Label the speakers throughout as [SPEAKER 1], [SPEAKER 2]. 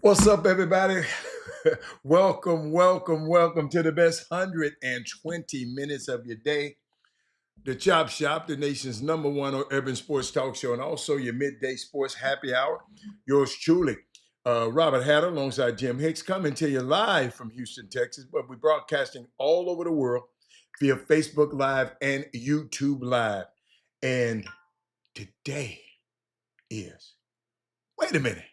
[SPEAKER 1] What's up, everybody? welcome to the best 120 minutes of your day. The Chop Shop, the nation's #1 urban sports talk show, and also your midday sports happy hour. Yours truly, Robert Hatter, alongside Jim Hicks, coming to you live from Houston, Texas. But we're broadcasting all over the world via Facebook Live and YouTube Live. And today is, wait a minute.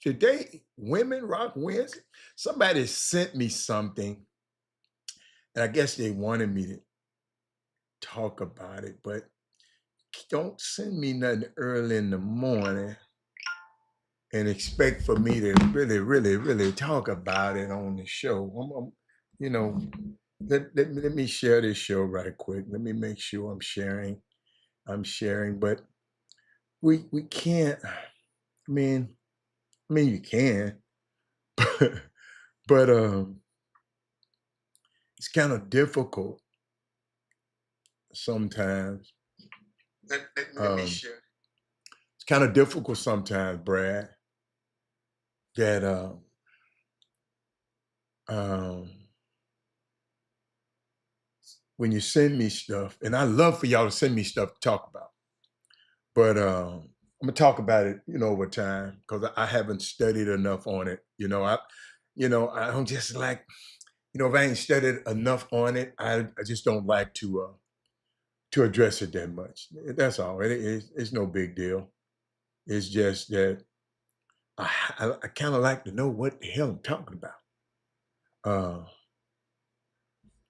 [SPEAKER 1] Today, Women Rock Wednesday. Somebody sent me something, and I guess they wanted me to talk about it, but don't send me nothing early in the morning and expect for me to really talk about it on the show. You know, let me share this show right quick. Let me make sure I'm sharing. But we can't. You can, but it's kind of difficult sometimes. Let me share. It's kind of difficult sometimes, Brad, that when you send me stuff, and I love for y'all to send me stuff to talk about, but I'm gonna talk about it, over time, because I haven't studied enough on it. I don't just like, if I ain't studied enough on it, I just don't like to address it that much. That's all. It's no big deal. It's just that I kind of like to know what the hell I'm talking about.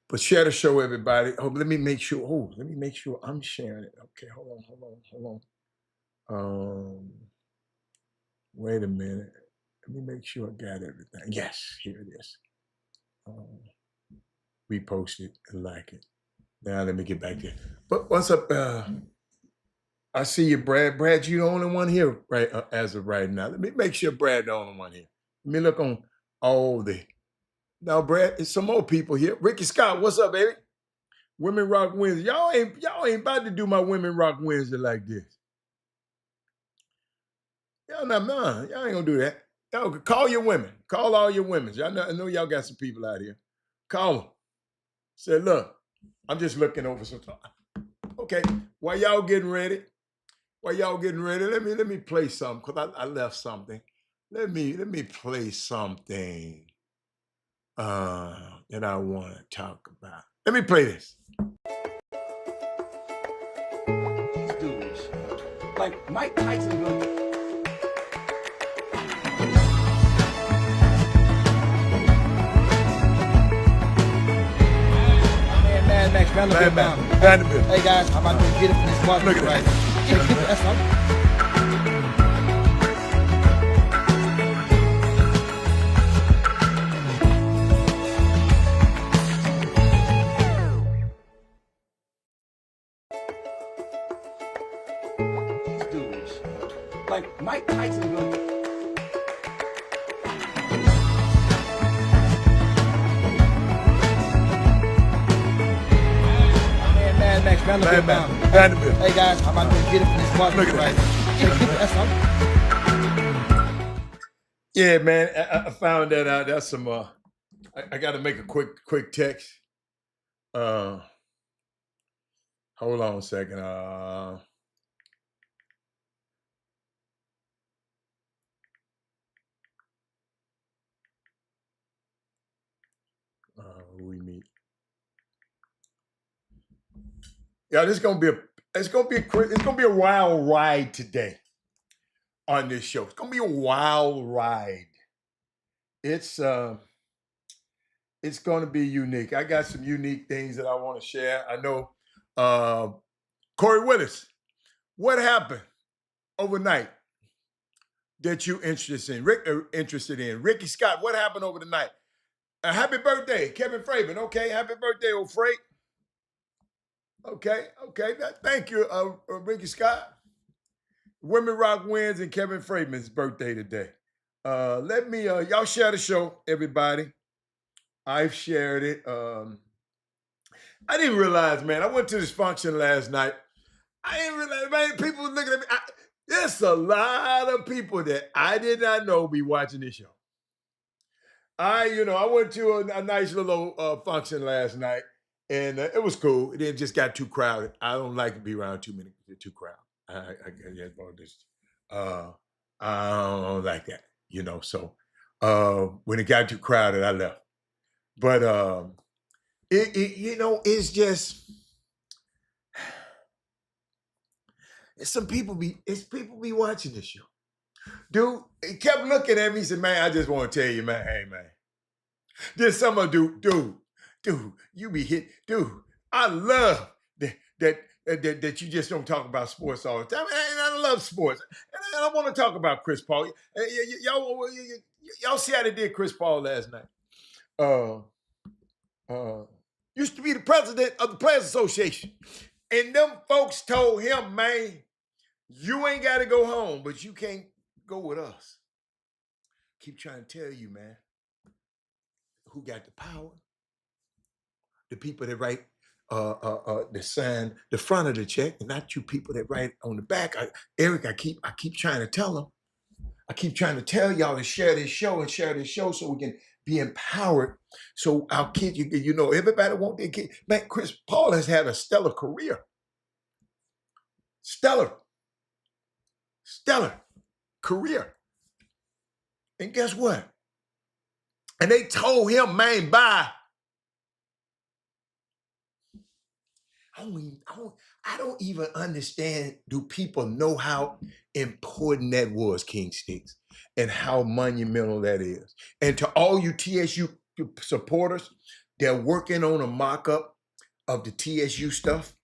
[SPEAKER 1] But share the show, everybody. Oh, let me make sure. Oh, let me make sure I'm sharing it. Okay, hold on. Wait a minute. Let me make sure I got everything. Yes, here it is. Repost it and like it. Now let me get back there. But what's up? I see you, Brad. Brad, you the only one here, right? As of right now. Let me make sure Brad the only one here. Let me look on all the. Now, Brad, it's some more people here. Ricky Scott, what's up, baby? Women Rock Wednesday. Y'all ain't about to do my Women Rock Wednesday like this. Y'all not none. Y'all ain't gonna do that. Y'all call your women. Call all your women. I know y'all got some people out here. Call them. Say, look, I'm just looking over some. Okay, while y'all getting ready, let me play something, because I left something. Let me play something that I want to talk about. Let me play this. Let's do this. Like Mike Tyson.
[SPEAKER 2] Max Vanderbilt. Hey guys, I'm about to get it from this market right now. That's all.
[SPEAKER 1] Let's do this. Like Mike Tyson.
[SPEAKER 2] Max Vanderbilt. Hey guys, I'm about to get it from this market right now. That's all.
[SPEAKER 1] Yeah, man, I found that out. That's some. I got to make a quick text. Hold on a second. We meet. Yeah, it's gonna be a wild ride today on this show. It's gonna be a wild ride. It's gonna be unique. I got some unique things that I want to share. I know, Corey Willis. What happened overnight that you interested in? Ricky Scott. What happened over the night? Happy birthday, Kevin Fraven. Okay, happy birthday, old Freight. Okay. Thank you, Ricky Scott. Women Rock Wins and Kevin Fraven's birthday today. Let me y'all share the show, everybody. I've shared it. I didn't realize, man. I went to this function last night. I didn't realize, man. People were looking at me. It's a lot of people that I did not know be watching this show. I went to a nice little function last night, and it was cool. It just got too crowded. I don't like to be around too crowded. Uh, I don't like that. So when it got too crowded, I left. But it's just it's people be watching this show. Dude, he kept looking at me and said, "Man, I just want to tell you, man, hey man. There's some of dude, you be hit, dude. I love that you just don't talk about sports all the time. And I love sports, and I want to talk about Chris Paul. Y'all see how they did Chris Paul last night? Uh, used to be the president of the Players Association, and them folks told him, man, you ain't got to go home, but you can't go with us. Keep trying to tell you, man, who got the power? The people that write that sign the front of the check, and not you people that write on the back. Eric, I keep trying to tell them. I keep trying to tell y'all to share this show so we can be empowered. So our kids, everybody want their kid. Man, Chris Paul has had a stellar career. Stellar career. And guess what? And they told him, man, bye. I don't even understand. Do people know how important that was, King Sticks, and how monumental that is? And to all you TSU supporters, they're working on a mock-up of the TSU stuff.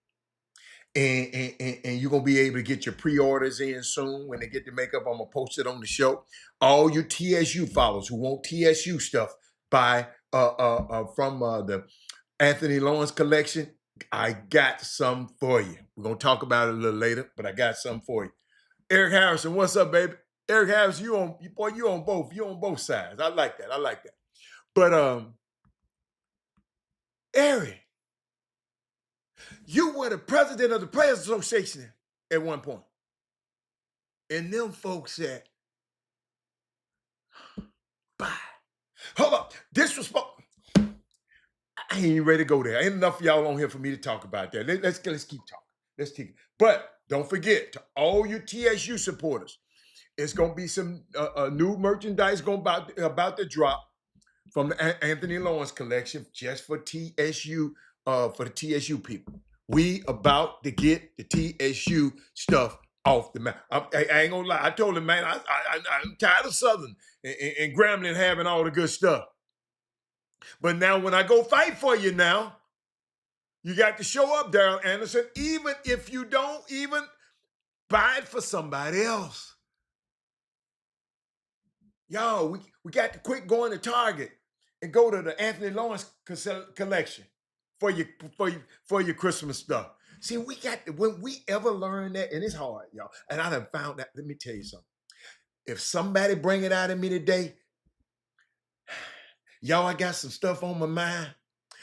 [SPEAKER 1] And you're going to be able to get your pre-orders in soon. When they get the makeup, I'm going to post it on the show. All you TSU followers who want TSU stuff, buy from the Anthony Lawrence collection. I got some for you. We're going to talk about it a little later, but I got some for you. Eric Harrison, what's up, baby? Eric Harrison, you on both sides. I like that. But Eric, you were the president of the Players Association at one point. And them folks said, bye. Hold up. Disrespect. I ain't ready to go there. Ain't enough of y'all on here for me to talk about that. Let's keep talking. But don't forget, to all you TSU supporters, it's going to be some new merchandise about to drop from the Anthony Lawrence collection just for TSU, for the TSU people. We about to get the TSU stuff off the map. I ain't gonna lie. I told him, man, I'm tired of Southern and Grambling having all the good stuff. But now when I go fight for you now, you got to show up, Daryl Anderson, even if you don't even buy it for somebody else. Y'all, we got to quit going to Target and go to the Anthony Lawrence collection for your Christmas stuff. See, when we ever learn that, and it's hard, y'all, and I done found that. Let me tell you something. If somebody bring it out of me today, y'all, I got some stuff on my mind,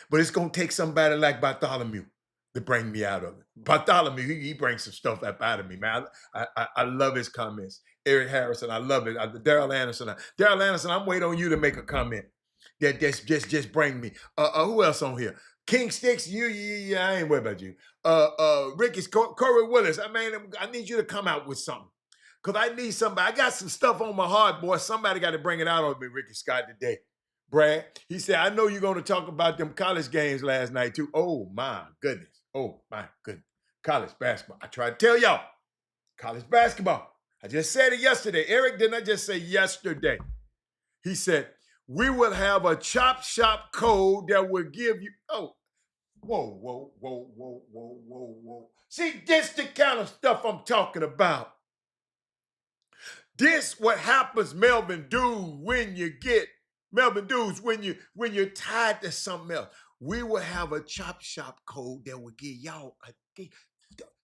[SPEAKER 1] but it's going to take somebody like Bartholomew to bring me out of it. Bartholomew, he brings some stuff up out of me, man. I love his comments. Eric Harrison, I love it. Daryl Anderson, I'm waiting on you to make a comment. That just bring me. Who else on here? King Sticks, I ain't worried about you. Ricky's Corey Willis. I need you to come out with something. Because I need somebody. I got some stuff on my heart, boy. Somebody got to bring it out on me, Ricky Scott, today. Brad, he said, I know you're going to talk about them college games last night, too. Oh, my goodness. College basketball. I tried to tell y'all. College basketball. I just said it yesterday. Eric, didn't I just say yesterday? He said, we will have a Chop Shop code that will give you, whoa. See, this the kind of stuff I'm talking about. This what happens, Melvin Dudes, when you're tied to something else. We will have a Chop Shop code that will give y'all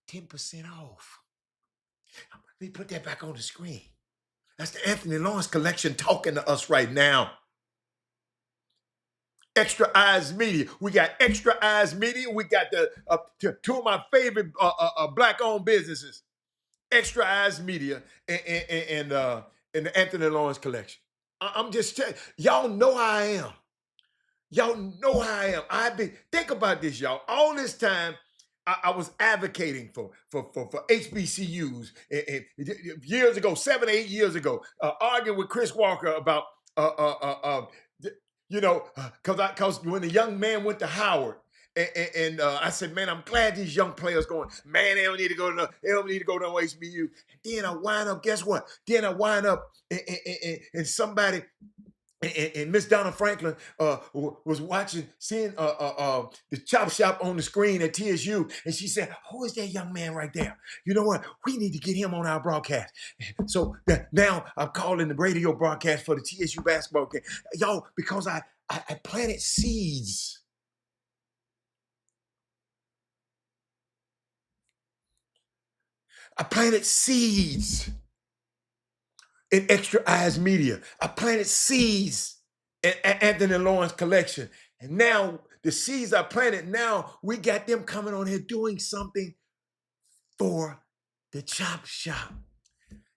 [SPEAKER 1] 10% off. Let me put that back on the screen. That's the Anthony Lawrence collection talking to us right now. Extra Eyes Media. We got Extra Eyes Media. We got the two of my favorite black-owned businesses. Extra Eyes Media and the Anthony Lawrence Collection. I'm just telling y'all know how I am. Y'all know how I am. Think about this, y'all. All this time, I was advocating for HBCUs and years ago, 7, 8 years ago, arguing with Chris Walker about because when the young man went to Howard. And I said, man, I'm glad these young players going. Man, they don't need to go to HBU. Then I wind up. Guess what? Then I wind up and somebody and Miss Donna Franklin was seeing the Chop Shop on the screen at TSU, and she said, "Who is that young man right there? You know what? We need to get him on our broadcast." So now I'm calling the radio broadcast for the TSU basketball game, y'all, because I planted seeds. I planted seeds in Extra Eyes Media. I planted seeds in Anthony Lawrence Collection. And now the seeds I planted, now we got them coming on here doing something for the Chop Shop.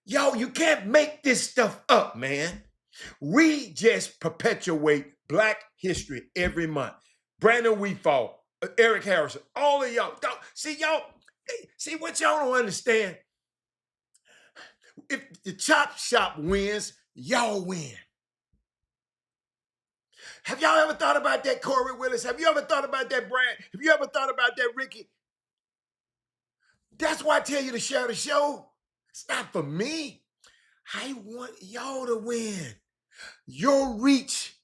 [SPEAKER 1] Yo, you can't make this stuff up, man. We just perpetuate Black history every month. Brandon Wheatfall, Eric Harrison, all of y'all. See what y'all don't understand? If the Chop Shop wins, y'all win. Have y'all ever thought about that, Corey Willis? Have you ever thought about that, Brad? Have you ever thought about that, Ricky? That's why I tell you to share the show. It's not for me. I want y'all to win. Your reach,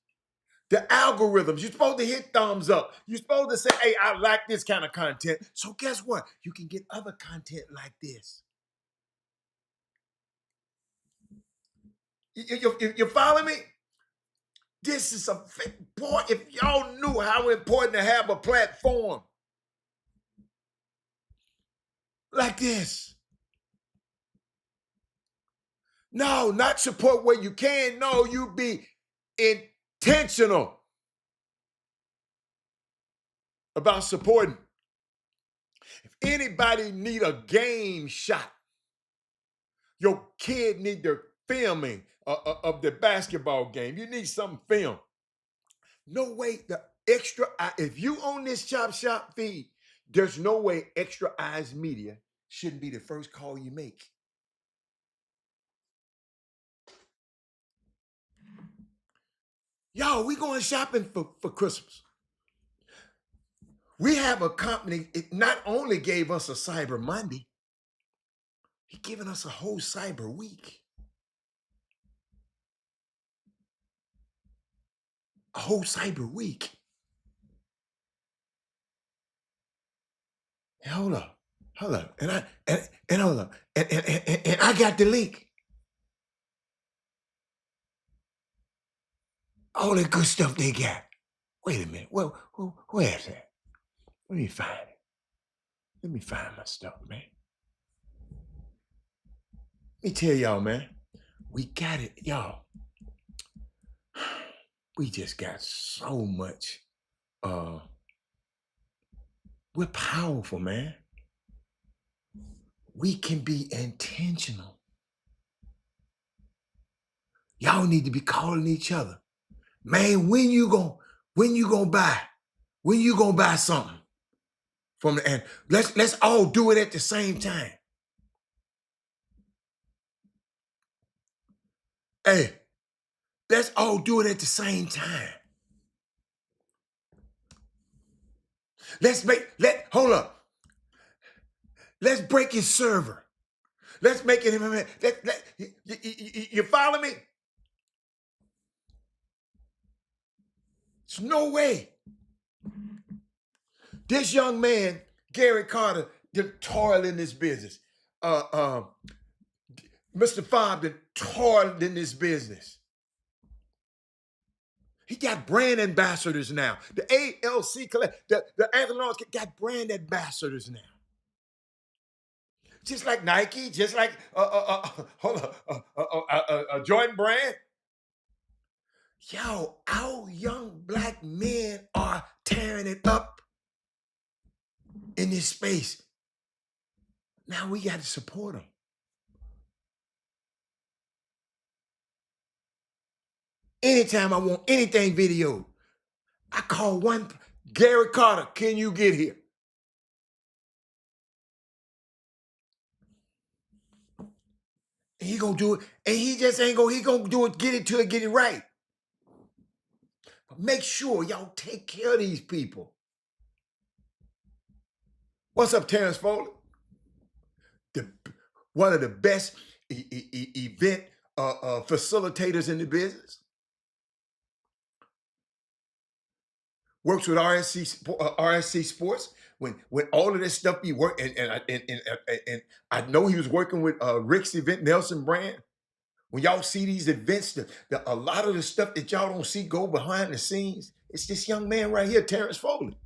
[SPEAKER 1] the algorithms, you're supposed to hit thumbs up. You're supposed to say, hey, I like this kind of content. So guess what? You can get other content like this. You follow me? This is boy, if y'all knew how important to have a platform like this. No, not support where you can. No, you be intentional about supporting. If anybody need a game shot, your kid need the filming of the basketball game. You need some film. No way the Extra Eye, if you own this Chop Shop feed, there's no way Extra Eyes Media shouldn't be the first call you make. Yo, we going shopping for Christmas. We have a company, it not only gave us a Cyber Monday, he given us a whole Cyber Week. A whole Cyber Week. And hold up. And hold up. And I got the link. All the good stuff they got. Wait a minute. Where's that? Let me find it. Let me find my stuff, man. Let me tell y'all, man. We got it, y'all. We just got so much. We're powerful, man. We can be intentional. Y'all need to be calling each other. Man, when you gonna buy something from the end? Let's all do it at the same time. Hey, let's all do it at the same time. Hold up. Let's break his server. Let's make it him. You follow me? There's no way. This young man, Gary Carter, did toil in this business. Mr. Fobb did toiled in this business. He got brand ambassadors now. The ALC, the Anthony Lawrence got brand ambassadors now. Just like Nike, just like Jordan Brand. Yo, our young Black men are tearing it up in this space. Now we got to support them. anytime I want anything video, I call one, Gary Carter, can you get here? And he gonna do it, and he just ain't gonna, he gonna do it, get it till it get it right. But make sure y'all take care of these people. What's up, Terrence Foley? One of the best event facilitators in the business. Works with RSC Sports. When all of this stuff be work, and I know he was working with Rick's event, Nelson Brand. When y'all see these events, a lot of the stuff that y'all don't see go behind the scenes, it's this young man right here, Terrence Foley.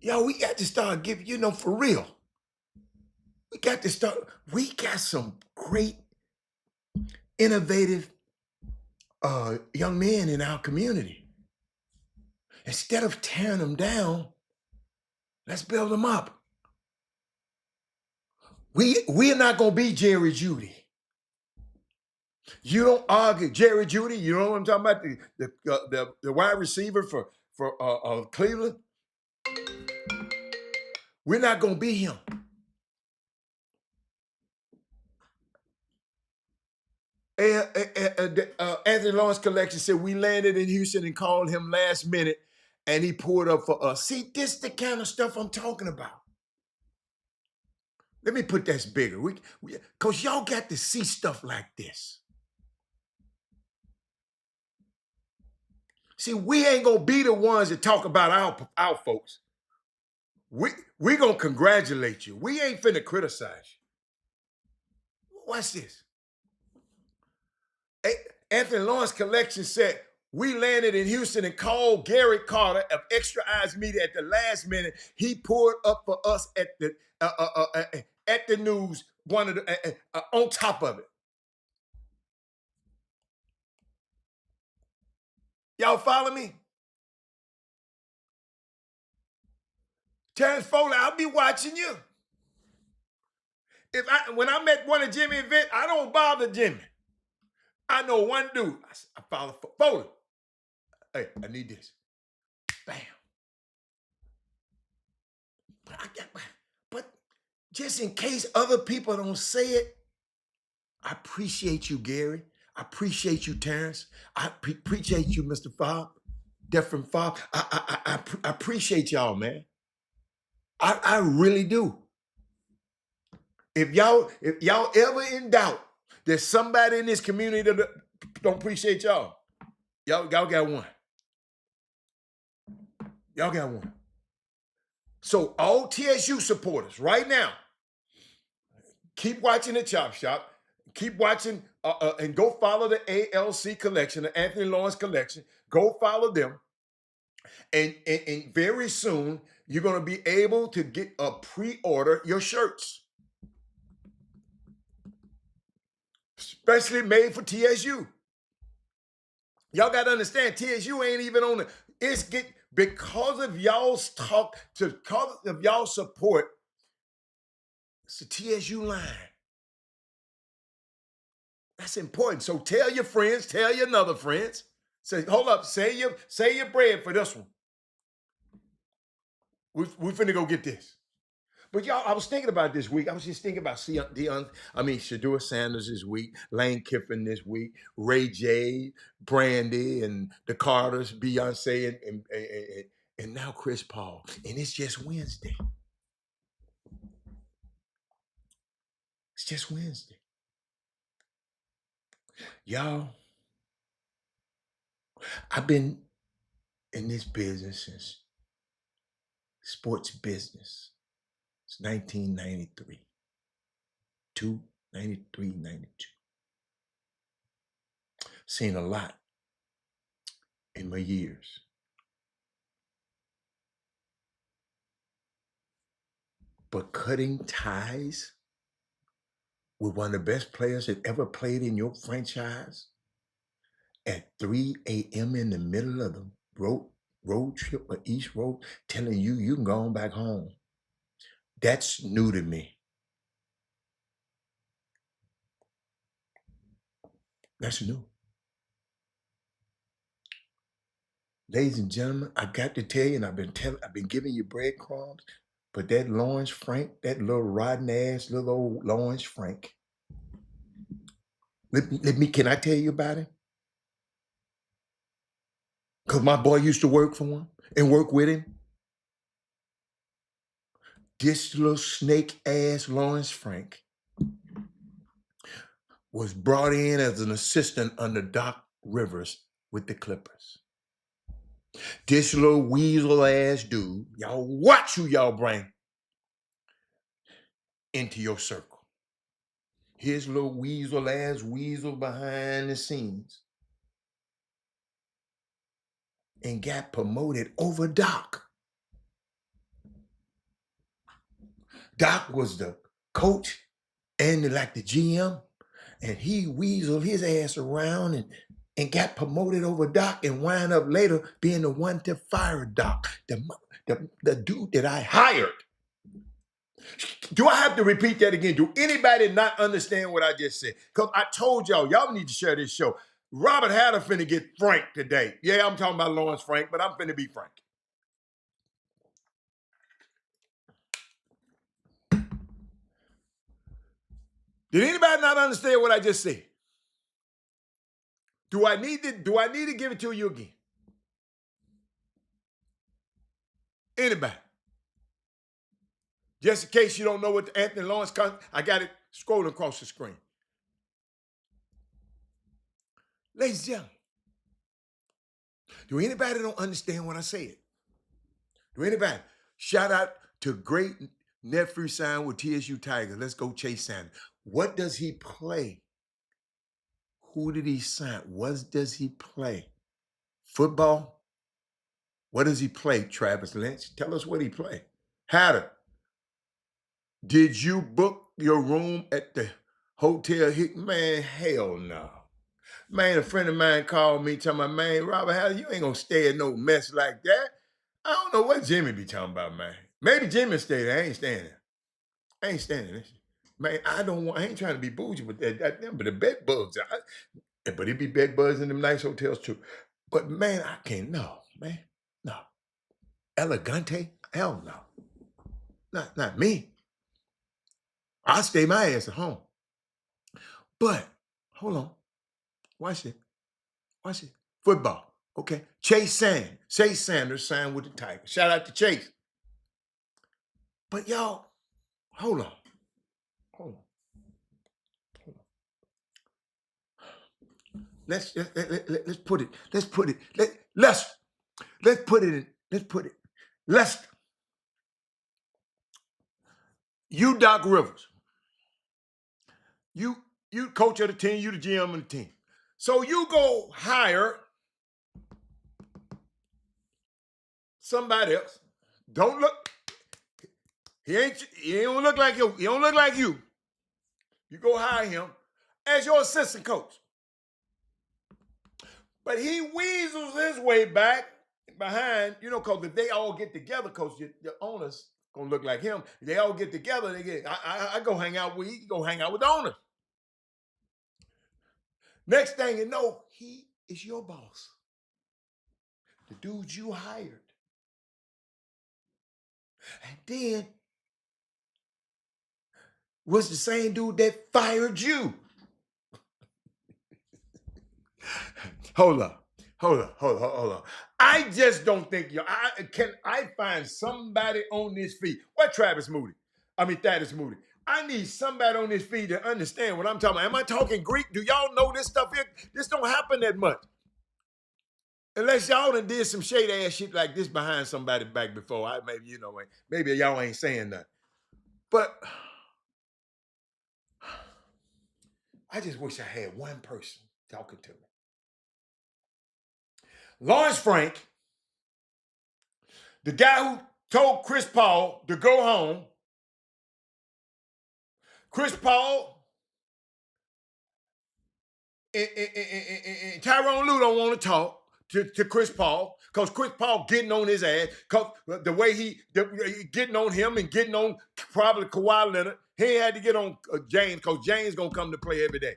[SPEAKER 1] Yo, we got to start giving, for real. We got some great, innovative young men in our community. Instead of tearing them down, let's build them up. We're not going to be Jerry Jeudy. You don't argue Jerry Jeudy. You know what I'm talking about? The wide receiver for Cleveland. We're not going to be him. Anthony Lawrence Collection said we landed in Houston and called him last minute, and he pulled up for us. See, this is the kind of stuff I'm talking about. Let me put this bigger. Because y'all got to see stuff like this. See, we ain't going to be the ones that talk about our folks. We going to congratulate you. We ain't finna criticize you. Watch this. Anthony Lawrence Collection said, we landed in Houston and called Gary Carter of Extra Eyes Media at the last minute. He pulled up for us at the news, on top of it. Y'all follow me? Terrence Foley, I'll be watching you. When I'm at one of Jimmy's events, I don't bother Jimmy. I know one dude. I follow Foley. Hey, I need this. Bam. But just in case other people don't say it, I appreciate you, Gary. I appreciate you, Terrence. I appreciate you, Mr. Fobb, different Fobb. I appreciate y'all, man. I really do. If y'all ever in doubt, there's somebody in this community that don't appreciate y'all. Y'all got one. Y'all got one. So all TSU supporters right now, keep watching the Chop Shop. Keep watching and go follow the ALC collection, the Anthony Lawrence collection. Go follow them. And very soon, you're going to be able to get a pre-order your shirts. Especially made for TSU. Y'all got to understand, TSU ain't even on because of y'all's talk, because of y'all support, it's the TSU line. That's important. So tell your friends, tell your other friends. Say, hold up, say your bread for this one. We finna go get this. But y'all, I was thinking about this week. I was just thinking about Shedeur Sanders this week, Lane Kiffin this week, Ray J, Brandy, and the Carters, Beyonce, and now Chris Paul. And it's just Wednesday. It's just Wednesday. Y'all, I've been in this business since sports business. It's 1993. 93, 92. Seen a lot in my years. But cutting ties with one of the best players that ever played in your franchise at 3 a.m. in the middle of the road trip or East Road, telling you can go on back home. That's new to me. That's new. Ladies and gentlemen, I got to tell you, and I've been giving you breadcrumbs, but that Lawrence Frank, that little rotten ass little old Lawrence Frank. Can I tell you about him? Because my boy used to work for him and work with him. This little snake ass Lawrence Frank was brought in as an assistant under Doc Rivers with the Clippers. This little weasel ass dude, y'all watch who y'all bring into your circle. His little weasel ass weasel behind the scenes and got promoted over Doc. Doc was the coach and like the GM, and he weaseled his ass around and got promoted over Doc and wound up later being the one to fire Doc, the dude that I hired. Do I have to repeat that again? Do anybody not understand what I just said? Because I told y'all need to share this show. Robert Hatter finna get Frank today. Yeah, I'm talking about Lawrence Frank, but I'm finna be Frank. Did anybody not understand what I just said? Do I need to give it to you again? Anybody? Just in case you don't know what the Anthony Lawrence, I got it scrolling across the screen. Ladies and gentlemen, do anybody don't understand what I said? Do anybody? Shout out to great nephew signed with TSU Tigers. Let's go Chase Sanders. What does he play? Who did he sign? What does he play? Football? What does he play, Travis Lynch? Tell us what he played. Hatter, did you book your room at the Hotel Htx? Man, hell no. Man, a friend of mine called me telling my man, Robert, Hatter, you ain't gonna stay in no mess like that. I don't know what Jimmy be talking about, man. Maybe Jimmy stay there. I ain't staying there. I ain't standing there. Man, I ain't trying to be bougie, but but the bed bugs. But it be bed bugs in them nice hotels too. But man, I can't. No, man, no. Elegante? Hell no. Not me. I stay my ass at home. But hold on. Watch it. Watch it. Football. Okay. Chase Sanders signed with the Tigers. Shout out to Chase. But y'all, hold on. Hold on. Let's put it. Let's put it. You Doc Rivers. You coach of the team, you the GM of the team. So you go hire somebody else. Don't look. He don't look like you. He don't look like you. You go hire him as your assistant coach. But he weasels his way back behind, because if they all get together, coach, the owners gonna look like him. If they all get together, I go hang out with you, go hang out with the owners. Next thing you know, he is your boss. The dude you hired. And then was the same dude that fired you. Hold up. I just don't think can I find somebody on this feed? What Thaddeus Moody? I need somebody on this feed to understand what I'm talking about. Am I talking Greek? Do y'all know this stuff here? This don't happen that much. Unless y'all done did some shade ass shit like this behind somebody back before. Maybe y'all ain't saying that. But I just wish I had one person talking to me. Lawrence Frank, the guy who told Chris Paul to go home. Chris Paul and Tyronn Lue don't want to talk to Chris Paul because Chris Paul getting on his ass because the way he getting on him and getting on probably Kawhi Leonard. He had to get on James because James going to come to play every day.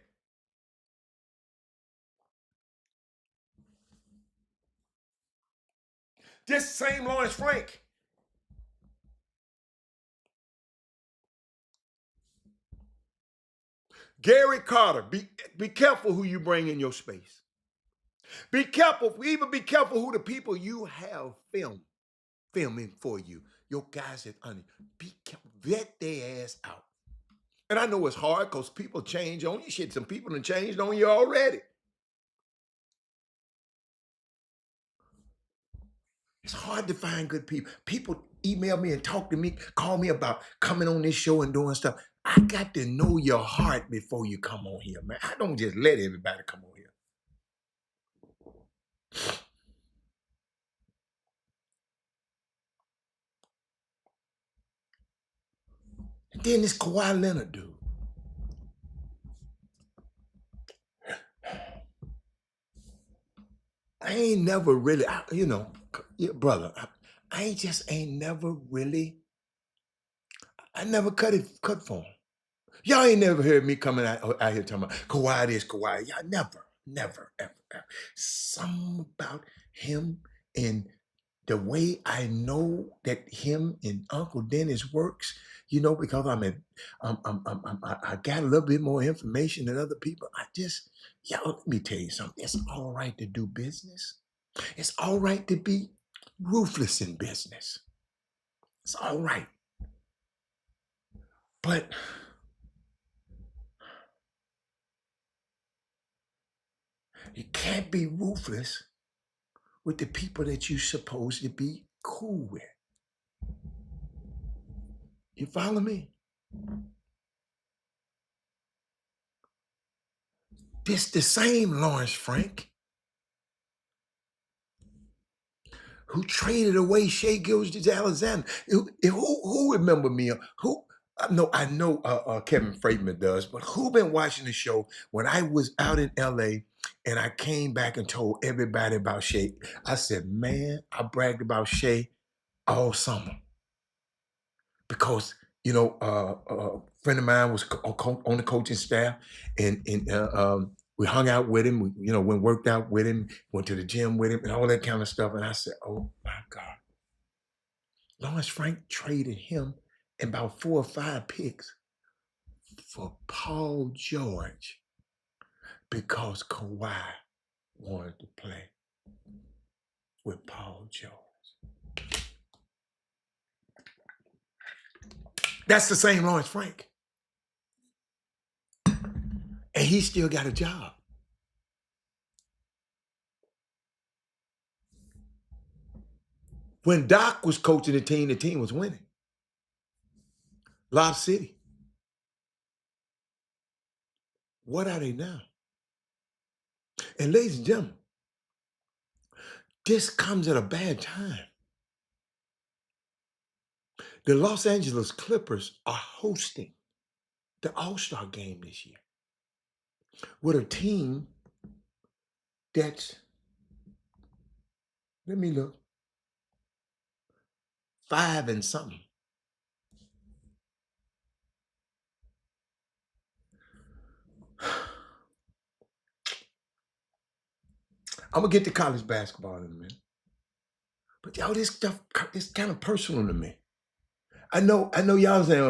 [SPEAKER 1] This same Lawrence Frank. Gary Carter, be careful who you bring in your space. Be careful, even be careful who the people you have filming for you. Your guys that under, be careful, vet their ass out. And I know it's hard because people change on you. Shit, some people have changed on you already. It's hard to find good people. People email me and talk to me, call me about coming on this show and doing stuff. I got to know your heart before you come on here, man. I don't just let everybody come on here. And then this Kawhi Leonard dude. I ain't never really, brother, I never cut for him. Y'all ain't never heard me coming out here talking about Kawhi this, Kawhi. Y'all never, ever. Something about him and the way I know that him and Uncle Dennis works, because I got a little bit more information than other people. Y'all, let me tell you something. It's all right to do business. It's all right to be ruthless in business. It's all right. But you can't be ruthless with the people that you're supposed to be cool with. You follow me? This the same Lawrence Frank who traded away Shea Gilgeous-Alexander. Who remember me? I know Kevin Freidman does, but who been watching the show when I was out in LA and I came back and told everybody about Shea? I said, man, I bragged about Shea all summer because a friend of mine was on the coaching staff, and we hung out with him. We went worked out with him, went to the gym with him, and all that kind of stuff. And I said, oh my God, Lawrence Frank traded him and about 4 or 5 picks for Paul George because Kawhi wanted to play with Paul George. That's the same Lawrence Frank. And he still got a job. When Doc was coaching the team was winning. Lob City. What are they now? And ladies and gentlemen, this comes at a bad time. The Los Angeles Clippers are hosting the All-Star game this year with a team that's, let me look, 5 and something. I'm gonna get to college basketball in a minute. But y'all, this stuff is kind of personal to me. I know y'all saying,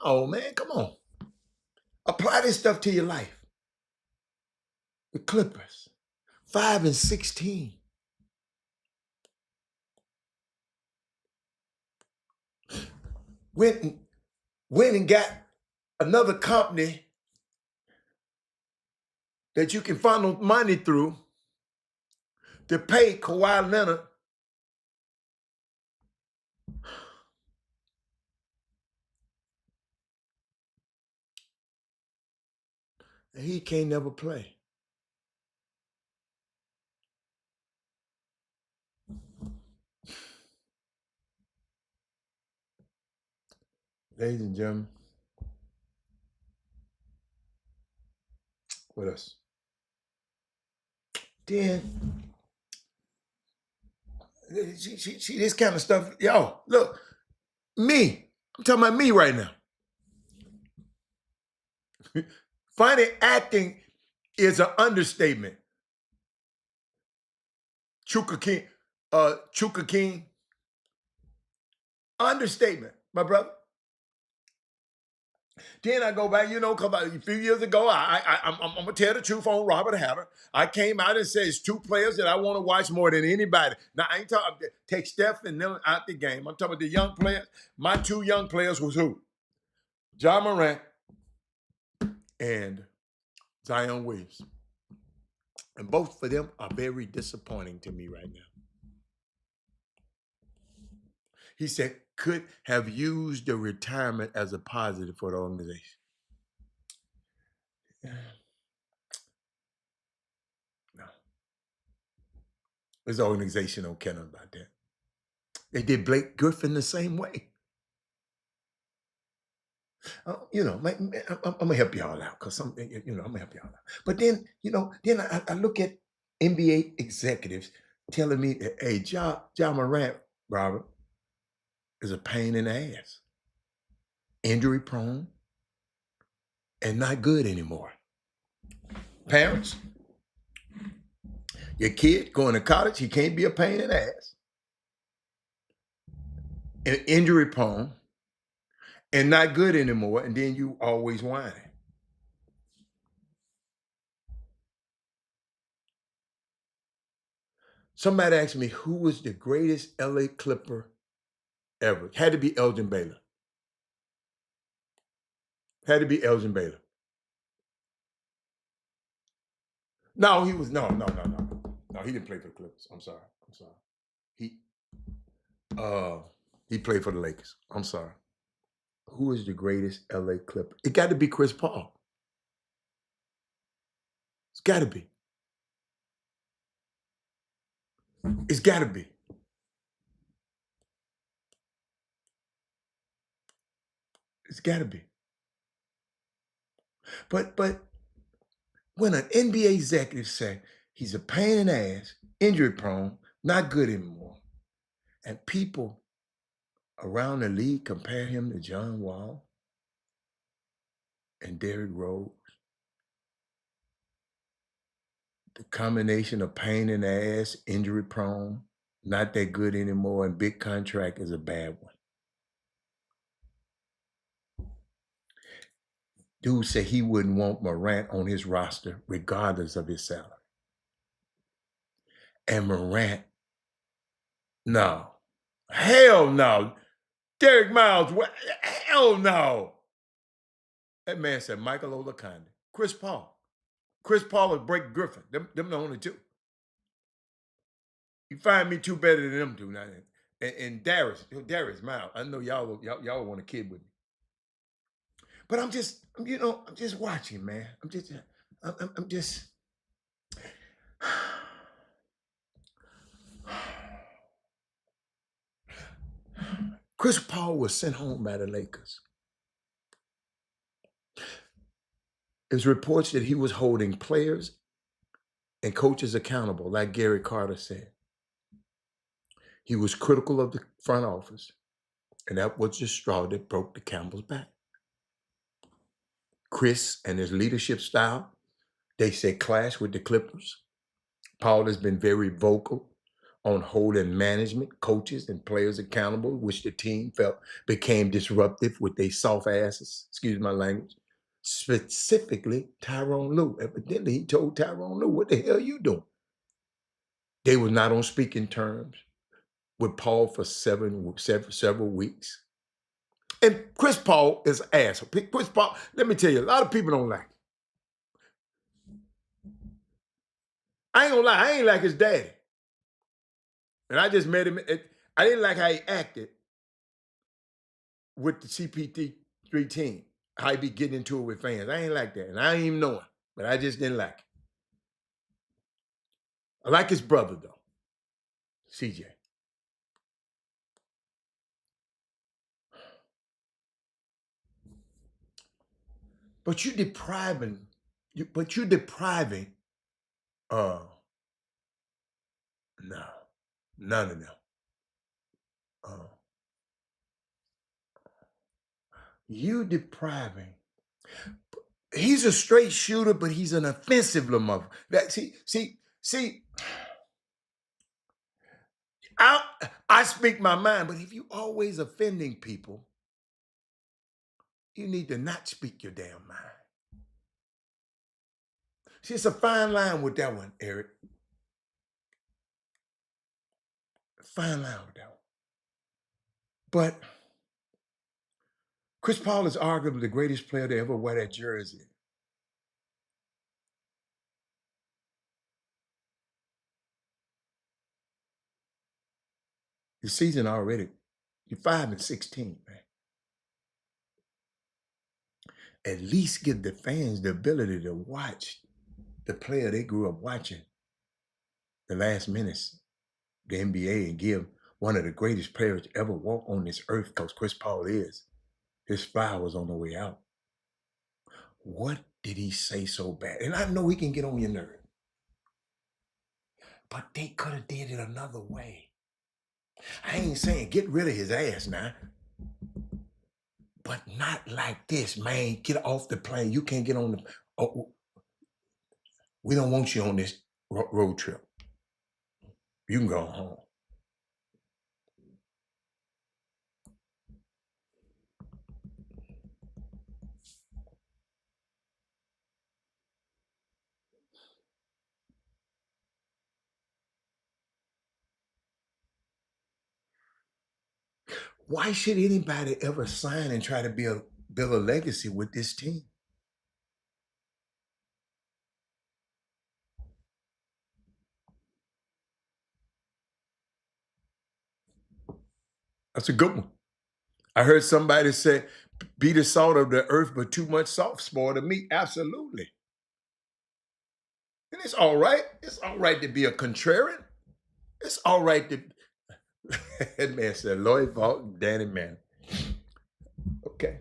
[SPEAKER 1] oh man, come on. Apply this stuff to your life. The Clippers, 5 and 16. Went and got another company that you can funnel money through to pay Kawhi Leonard and he can't never play. Ladies and gentlemen, what else? Then, see this kind of stuff. Yo, look, me. I'm talking about me right now. Funny acting is an understatement. Chuka King. Chuka King. Understatement, my brother. Then I go back, because a few years ago, I'm going to tell the truth on Robert Hatter. I came out and said it's two players that I want to watch more than anybody. Now, I ain't talking, take Steph and them out the game. I'm talking about the young players. My two young players was who? Ja Morant and Zion Williams. And both of them are very disappointing to me right now. He said, could have used the retirement as a positive for the organization. No. This organization don't care nothing about that. They did Blake Griffin the same way. I'm gonna help y'all out because I'm gonna help y'all out. But then, then I look at NBA executives telling me that, hey, Ja Morant, Robert, is a pain in the ass, injury prone, and not good anymore. Parents, your kid going to college, he can't be a pain in the ass, and injury prone, and not good anymore, and then you always whining. Somebody asked me who was the greatest LA Clipper ever. Had to be Elgin Baylor. Had to be Elgin Baylor. No, he was no. He didn't play for the Clippers. I'm sorry. He played for the Lakers. I'm sorry. Who is the greatest LA Clipper? It got to be Chris Paul. It's got to be. It's got to be. It's got to be. But when an NBA executive say he's a pain in the ass, injury prone, not good anymore, and people around the league compare him to John Wall and Derrick Rose, the combination of pain in the ass, injury prone, not that good anymore, and big contract is a bad one. Dude said he wouldn't want Morant on his roster regardless of his salary. And Morant, no. Hell no. Derek Miles, hell no. That man said Michael Olakande. Chris Paul. Chris Paul and Blake Griffin. Them the only two. You find me two better than them two now. And Darius Miles. I know y'all want a kid with me. But I'm just watching, man. I'm just Chris Paul was sent home by the Lakers. There's reports that he was holding players and coaches accountable, like Gary Carter said. He was critical of the front office, and that was the straw that broke the camel's back. Chris and his leadership style, they say, clash with the Clippers. Paul has been very vocal on holding management, coaches, and players accountable, which the team felt became disruptive with their soft asses, excuse my language, specifically Tyronn Lue. Evidently, he told Tyronn Lue, what the hell you doing? They were not on speaking terms with Paul for several weeks. And Chris Paul is an asshole. Chris Paul, let me tell you, a lot of people don't like him. I ain't gonna lie, I ain't like his daddy. And I just met him. I didn't like how he acted with the CP3 team. How he be getting into it with fans. I ain't like that. And I ain't even know him. But I just didn't like it. I like his brother, though. CJ. But you're depriving, no, none of them. You depriving. He's a straight shooter, but he's an offensive little mother. See, I speak my mind, but if you always offending people, you need to not speak your damn mind. See, it's a fine line with that one, Eric. Fine line with that one. But Chris Paul is arguably the greatest player to ever wear that jersey. Your season already, you're 5-16, man. At least give the fans the ability to watch the player they grew up watching the last minutes, the NBA, and give one of the greatest players to ever walk on this earth, because Chris Paul is. His flowers on the way out. What did he say so bad? And I know he can get on your nerve, but they could have did it another way. I ain't saying get rid of his ass now, but not like this, man. Get off the plane. You can't get on the. Oh, we don't want you on this road trip. You can go home. Why should anybody ever sign and try to build a legacy with this team? That's a good one. I heard somebody say, be the salt of the earth, but too much salt spoil the meat. Absolutely. And it's all right. It's all right to be a contrarian. It's all right to. That man said Lloyd Vaught and Danny Manning. Okay.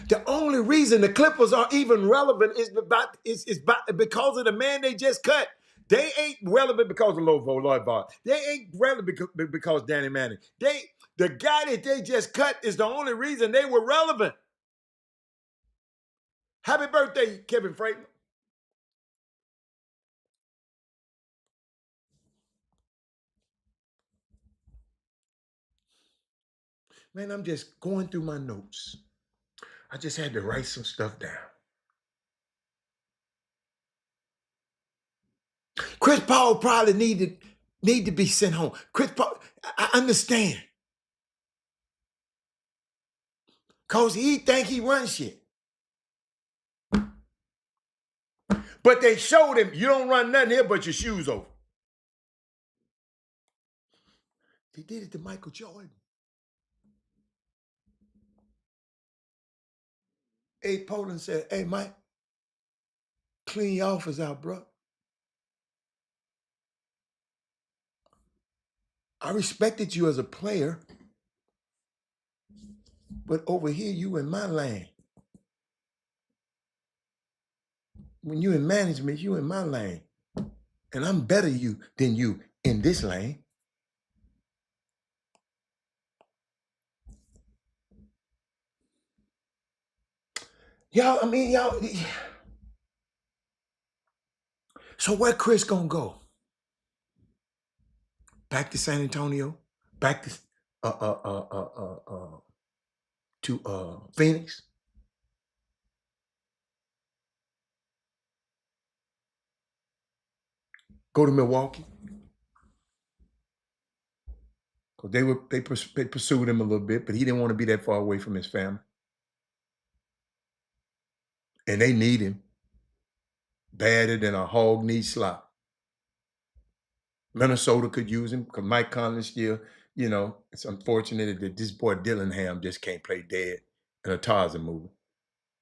[SPEAKER 1] The only reason the Clippers are even relevant is because of the man they just cut. They ain't relevant because of Lloyd Vaught. They ain't relevant because Danny Manning. The guy that they just cut is the only reason they were relevant. Happy birthday, Kevin Franklin. Man, I'm just going through my notes. I just had to write some stuff down. Chris Paul probably need to be sent home. Chris Paul, I understand. Because he think he runs shit. But they showed him, you don't run nothing here but your shoes over. They did it to Michael Jordan. Abe Poland said, hey, Mike, clean your office out, bro. I respected you as a player, but over here, you in my lane. When you in management, you in my lane. And I'm better than you in this lane. Y'all. So where Chris gonna go? Back to San Antonio? Back to Phoenix? Go to Milwaukee? Because they pursued him a little bit, but he didn't want to be that far away from his family. And they need him badder than a hog needs slop. Minnesota could use him because Mike Conley still, it's unfortunate that this boy Dillingham just can't play dead in a Tarzan movie.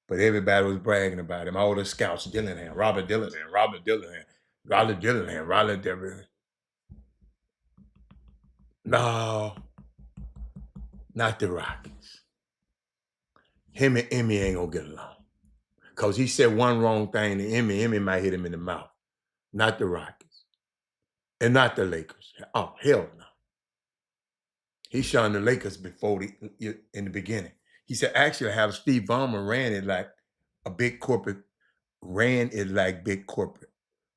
[SPEAKER 1] But everybody was bragging about him. All the scouts, Dillingham, Robert Dillingham. No, not the Rockets. Him and Emmy ain't gonna get along. Because he said one wrong thing to Emmy might hit him in the mouth. Not the Rockets. And not the Lakers. Oh, hell no. He shunned the Lakers in the beginning. He said, actually, how Steve Ballmer ran it like a big corporate ran it like big corporate.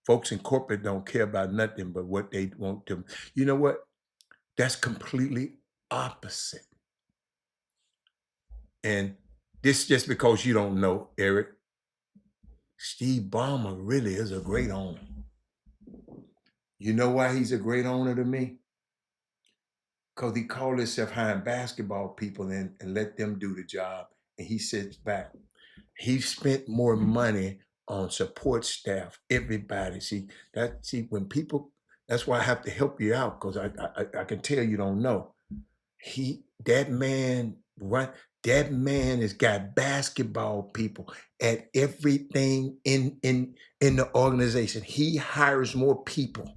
[SPEAKER 1] Folks in corporate don't care about nothing but what they want to. You know what? That's completely opposite. And this just because you don't know, Eric, Steve Ballmer really is a great owner. You know why he's a great owner to me? Because he called himself hiring basketball people and let them do the job. And he sits back. He spent more money on support staff, everybody. See, when people, that's why I have to help you out, because I can tell you don't know. That man has got basketball people at everything in the organization. He hires more people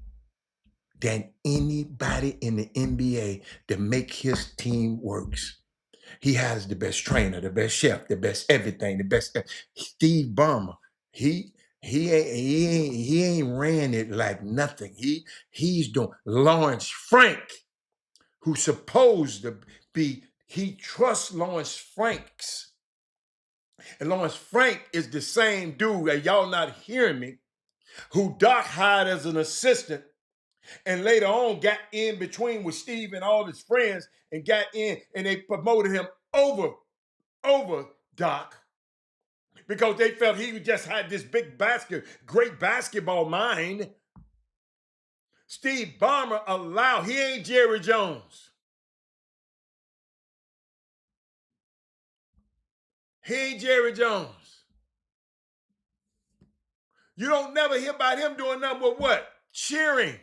[SPEAKER 1] than anybody in the NBA to make his team works. He has the best trainer, the best chef, the best everything, the best. Steve Ballmer, he ain't ran it like nothing. He's doing Lawrence Frank, who's supposed to be. He trusts Lawrence Franks, and Lawrence Frank is the same dude that y'all not hearing me, who Doc hired as an assistant. And later on got in between with Steve and all his friends and got in, and they promoted him over Doc because they felt he just had this great basketball mind. Steve Ballmer he ain't Jerry Jones. He ain't Jerry Jones. You don't never hear about him doing nothing but what? Cheering.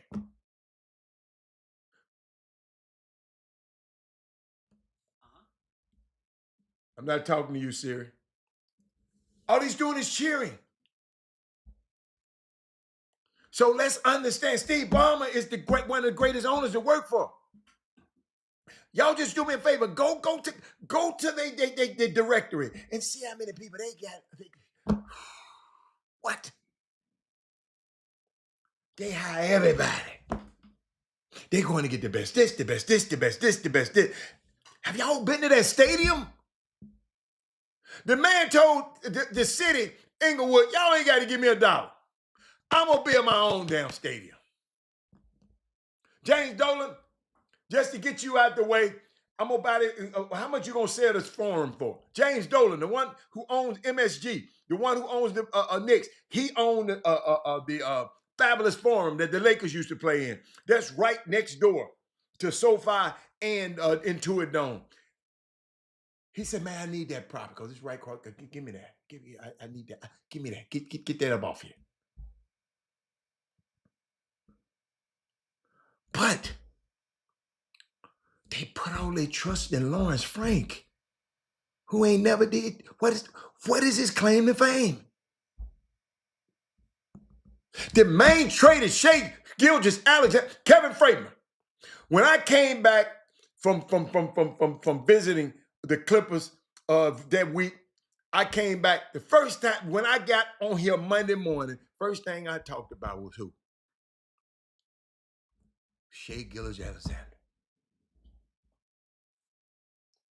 [SPEAKER 1] I'm not talking to you, Siri. All he's doing is cheering. So let's understand, Steve Ballmer is one of the greatest owners to work for. Y'all just do me a favor. Go to the directory and see how many people they got. What? They hire everybody. They're going to get the best this, the best this, the best this, the best this. Have y'all been to that stadium? The man told the city, Inglewood, y'all ain't got to give me $1. I'm going to build my own damn stadium. James Dolan, just to get you out the way, I'm going to buy it. How much you going to sell this forum for? James Dolan, the one who owns MSG, the one who owns the Knicks, he owned the Fabulous Forum that the Lakers used to play in. That's right next door to SoFi and Intuit Dome. He said, man, I need that property because it's right across. Give me that. I need that. Give me that. Get that up off here. But they put all their trust in Lawrence Frank, who ain't never did. What is his claim to fame? The main trader, Shea Gilgeous Alexander, Kevin Freidman. When I came back from visiting the Clippers that week, I came back the first time when I got on here Monday morning. First thing I talked about was who? Shea Gilgeous Alexander.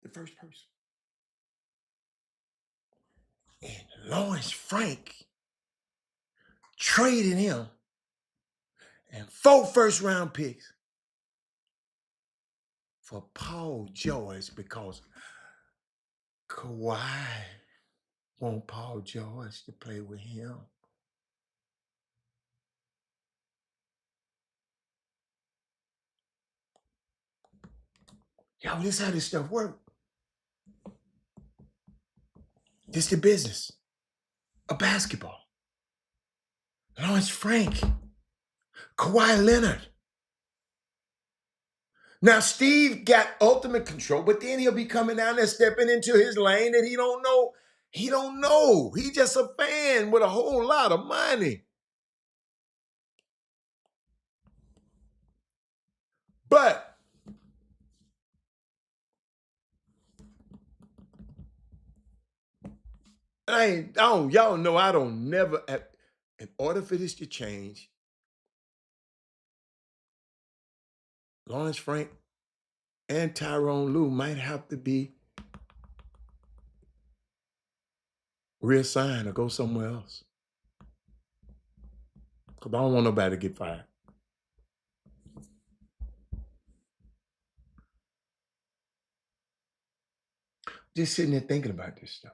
[SPEAKER 1] The first person. And Lawrence Frank traded him and 4 first-round picks for Paul George because Kawhi want Paul George to play with him. Yo, this is how this stuff works. This the business of basketball. Lawrence Frank, Kawhi Leonard. Now, Steve got ultimate control, but then he'll be coming down there stepping into his lane that he don't know. He don't know. He's just a fan with a whole lot of money. But y'all know I don't never, in order for this to change, Lawrence Frank and Tyrone Lue might have to be reassign or go somewhere else. Because I don't want nobody to get fired. Just sitting there thinking about this stuff.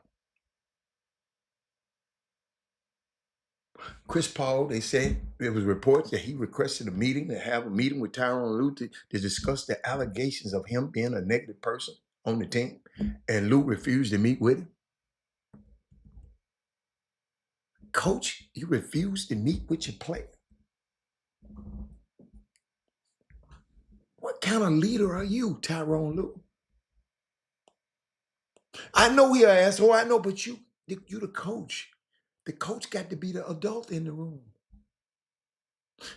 [SPEAKER 1] Chris Paul, they said there was reports that he requested to have a meeting with Tyronn Lue to discuss the allegations of him being a negative person on the team. And Lue refused to meet with him. Coach, you refused to meet with your player. What kind of leader are you, Tyronn Lue? I know you're an asshole, I know, but you the coach. The coach got to be the adult in the room.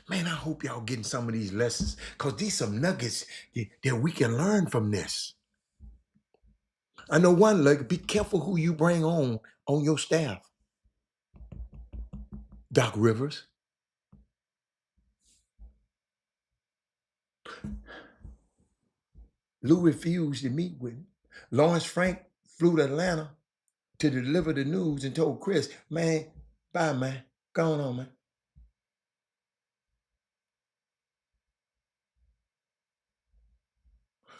[SPEAKER 1] Man, I hope y'all getting some of these lessons because these some nuggets that we can learn from this. I know one, like, be careful who you bring on your staff. Doc Rivers. Lou refused to meet with him. Lawrence Frank flew to Atlanta to deliver the news and told Chris, man, bye, man. Go on, man.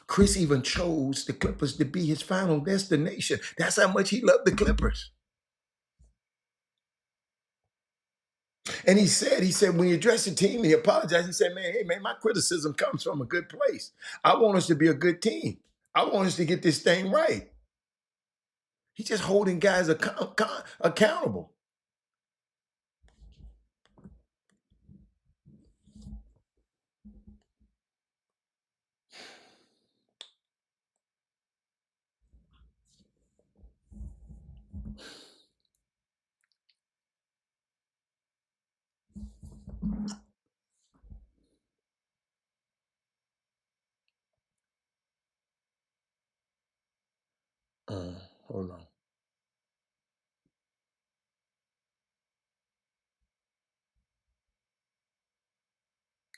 [SPEAKER 1] Chris even chose the Clippers to be his final destination. That's how much he loved the Clippers. And he said, when he addressed the team, he apologized. He said, man, hey, man, my criticism comes from a good place. I want us to be a good team. I want us to get this thing right. He's just holding guys accountable. Hold on.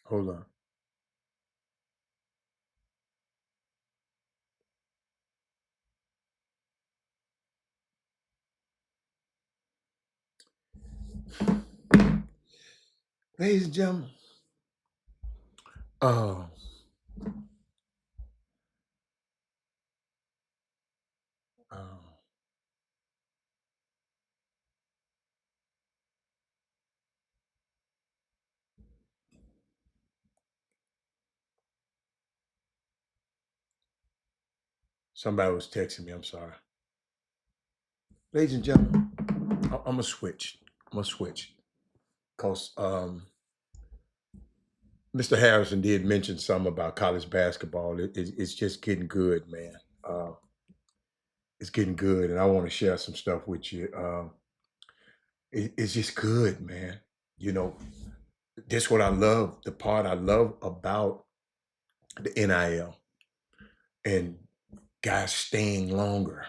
[SPEAKER 1] Hold on. Ladies and gentlemen, oh, oh, somebody was texting me. I'm sorry. Ladies and gentlemen, I'm gonna switch. Because Mr. Harrison did mention something about college basketball. It's just getting good, man. It's getting good, and I want to share some stuff with you. It's just good, man. You know, that's what I love. The part I love about the NIL and guys staying longer.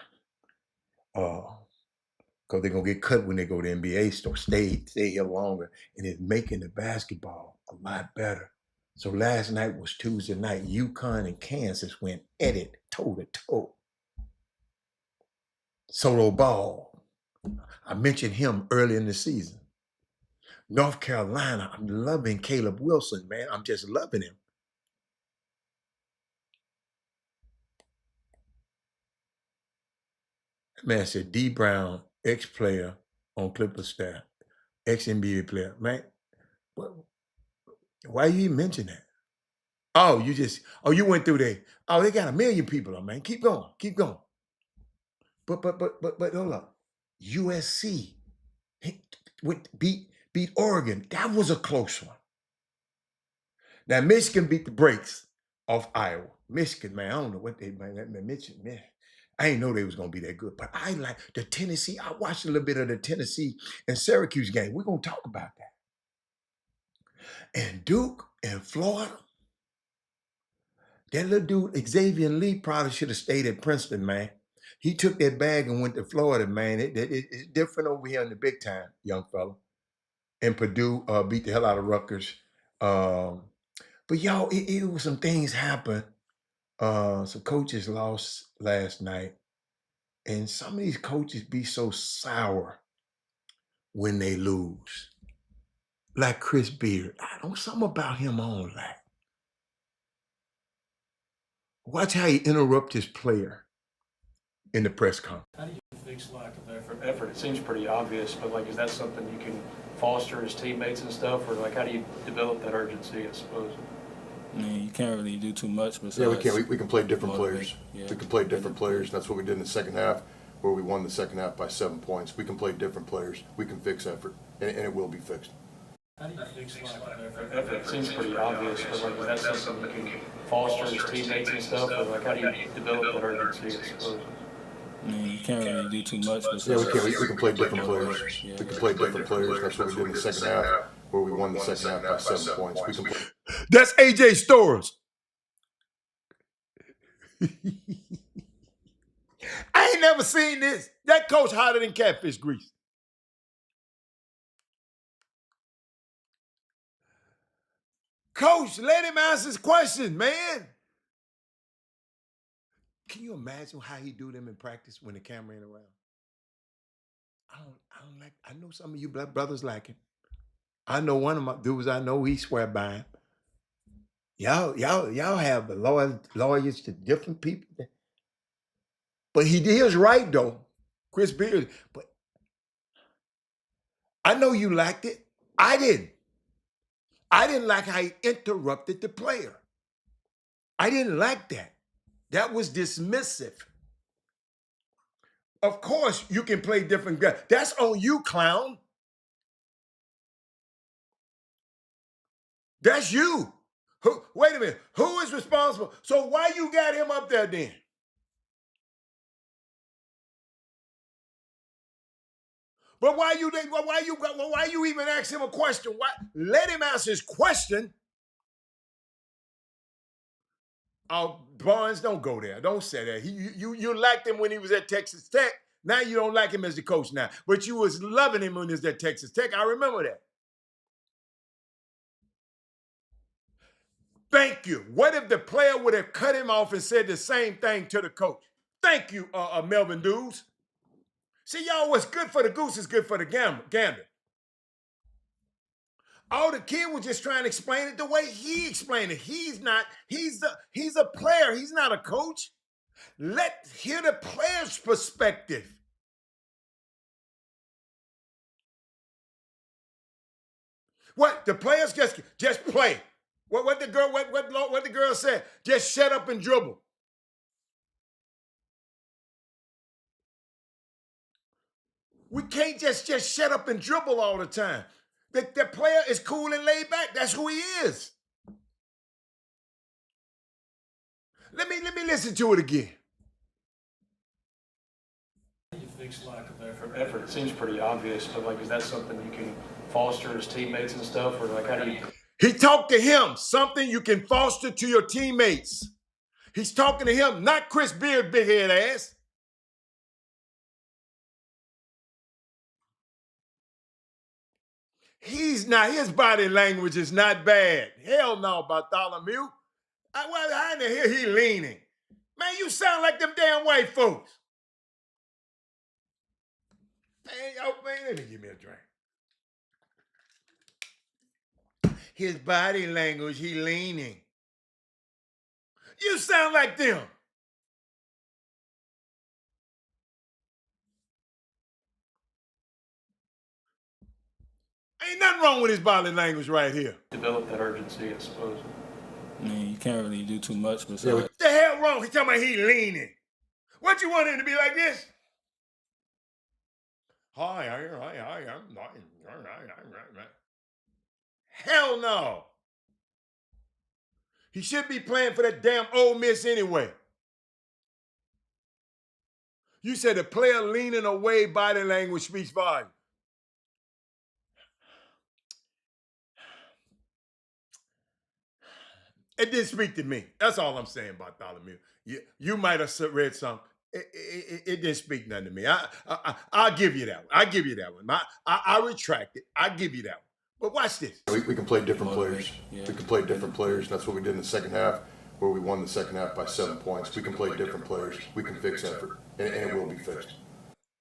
[SPEAKER 1] Because they're gonna get cut when they go to NBA store. Stay here longer, and it's making the basketball a lot better. So last night was Tuesday night. UConn and Kansas went at it toe to toe. Solo ball. I mentioned him early in the season. North Carolina, I'm loving Caleb Wilson, man. I'm just loving him. Man said D Brown, ex-player on Clippers staff, ex-NBA player. Man, why you even mention that? Oh, you went through there. Oh, they got 1 million people on, man. Keep going. But hold up. USC beat Oregon. That was a close one. Now Michigan beat the brakes off Iowa. Michigan, man, I don't know what Michigan, man. I didn't know they was gonna be that good. But I like the Tennessee. I watched a little bit of the Tennessee and Syracuse game. We're gonna talk about that. And Duke and Florida. That little dude, Xavier Lee, probably should have stayed at Princeton, man. He took that bag and went to Florida, man. It's different over here in the big time, young fella. And Purdue beat the hell out of Rutgers. But y'all, it was some things happen. Some coaches lost last night. And some of these coaches be so sour when they lose. Like Chris Beard. I don't something about him on like. Watch how he interrupt his player in the press conference.
[SPEAKER 3] How do you fix lack of effort? It seems pretty obvious, but like, is that something you can foster as teammates and stuff, or like, how do you develop that urgency? I suppose.
[SPEAKER 4] I mean, you can't really do too much.
[SPEAKER 5] Yeah, we can. We can play different players.
[SPEAKER 4] Yeah.
[SPEAKER 5] We can play different players. That's what we did in the second half, where we won the second half by 7 points. We can play different players. We can fix effort, and it will be fixed.
[SPEAKER 3] How do you fix lack of effort? It seems pretty obvious, but like, is that something you can foster as teammates and stuff, or like, how do you develop that urgency? I suppose.
[SPEAKER 4] I mean, you can't really do too much.
[SPEAKER 5] Yeah, we can. We can play different players. We can play different players. That's what we did in the second half, where we won the second half by 7 points. We can play.
[SPEAKER 1] That's AJ Storrs. I ain't never seen this. That coach hotter than catfish grease. Coach, let him answer his question, man. Can you imagine how he do them in practice when the camera ain't around? I don't like. I know some of you brothers like him. I know one of my dudes. I know he swear by him. Y'all have lawyers to different people. But he is right though, Chris Beard. But I know you liked it. I didn't. I didn't like how he interrupted the player. I didn't like that. That was dismissive. Of course, you can play different guys. That's on you, clown. That's you. Wait a minute. Who is responsible? So why you got him up there then? But why you even ask him a question? Why let him ask his question? Oh, Barnes, don't go there. Don't say that. You liked him when he was at Texas Tech. Now you don't like him as the coach now. But you was loving him when he was at Texas Tech. I remember that. Thank you. What if the player would have cut him off and said the same thing to the coach? Thank you, Melvin Dudes. See, y'all, what's good for the goose is good for the gander. All the kid was just trying to explain it the way he explained it. He's a player. He's not a coach. Let's hear the player's perspective. What the players just play. What the girl said? Just shut up and dribble. We can't just shut up and dribble all the time. The player is cool and laid back. That's who he is. Let me listen to it again.
[SPEAKER 3] How do you fix lack of effort? It seems pretty obvious, but like, is that something you can foster as teammates and stuff, or like, how do you?
[SPEAKER 1] He talked to him, something you can foster to your teammates. He's talking to him, not Chris Beard, big head ass. His body language is not bad. Hell no, Bartholomew. How in the hell he leaning? Man, you sound like them damn white folks. Man, let me give me a drink. His body language, he leaning. You sound like them. Ain't nothing wrong with his body language right here.
[SPEAKER 3] Develop that urgency, I suppose.
[SPEAKER 4] I mean, you can't really do too much. But
[SPEAKER 1] What the hell wrong? He's talking about he leaning. What you want him to be like this? Hi. Hell no. He should be playing for that damn Ole Miss anyway. You said the player leaning away, body language speaks volume. It didn't speak to me. That's all I'm saying, Bartholomew. You might have read something. It didn't speak nothing to me. I'll give you that one. I'll give you that one. I retract it. I'll give you that one. But watch this.
[SPEAKER 5] We can play different players. We can play different players. That's what we did in the second half, where we won the second half by 7 points. We can play different players. We can fix effort, and it will be fixed.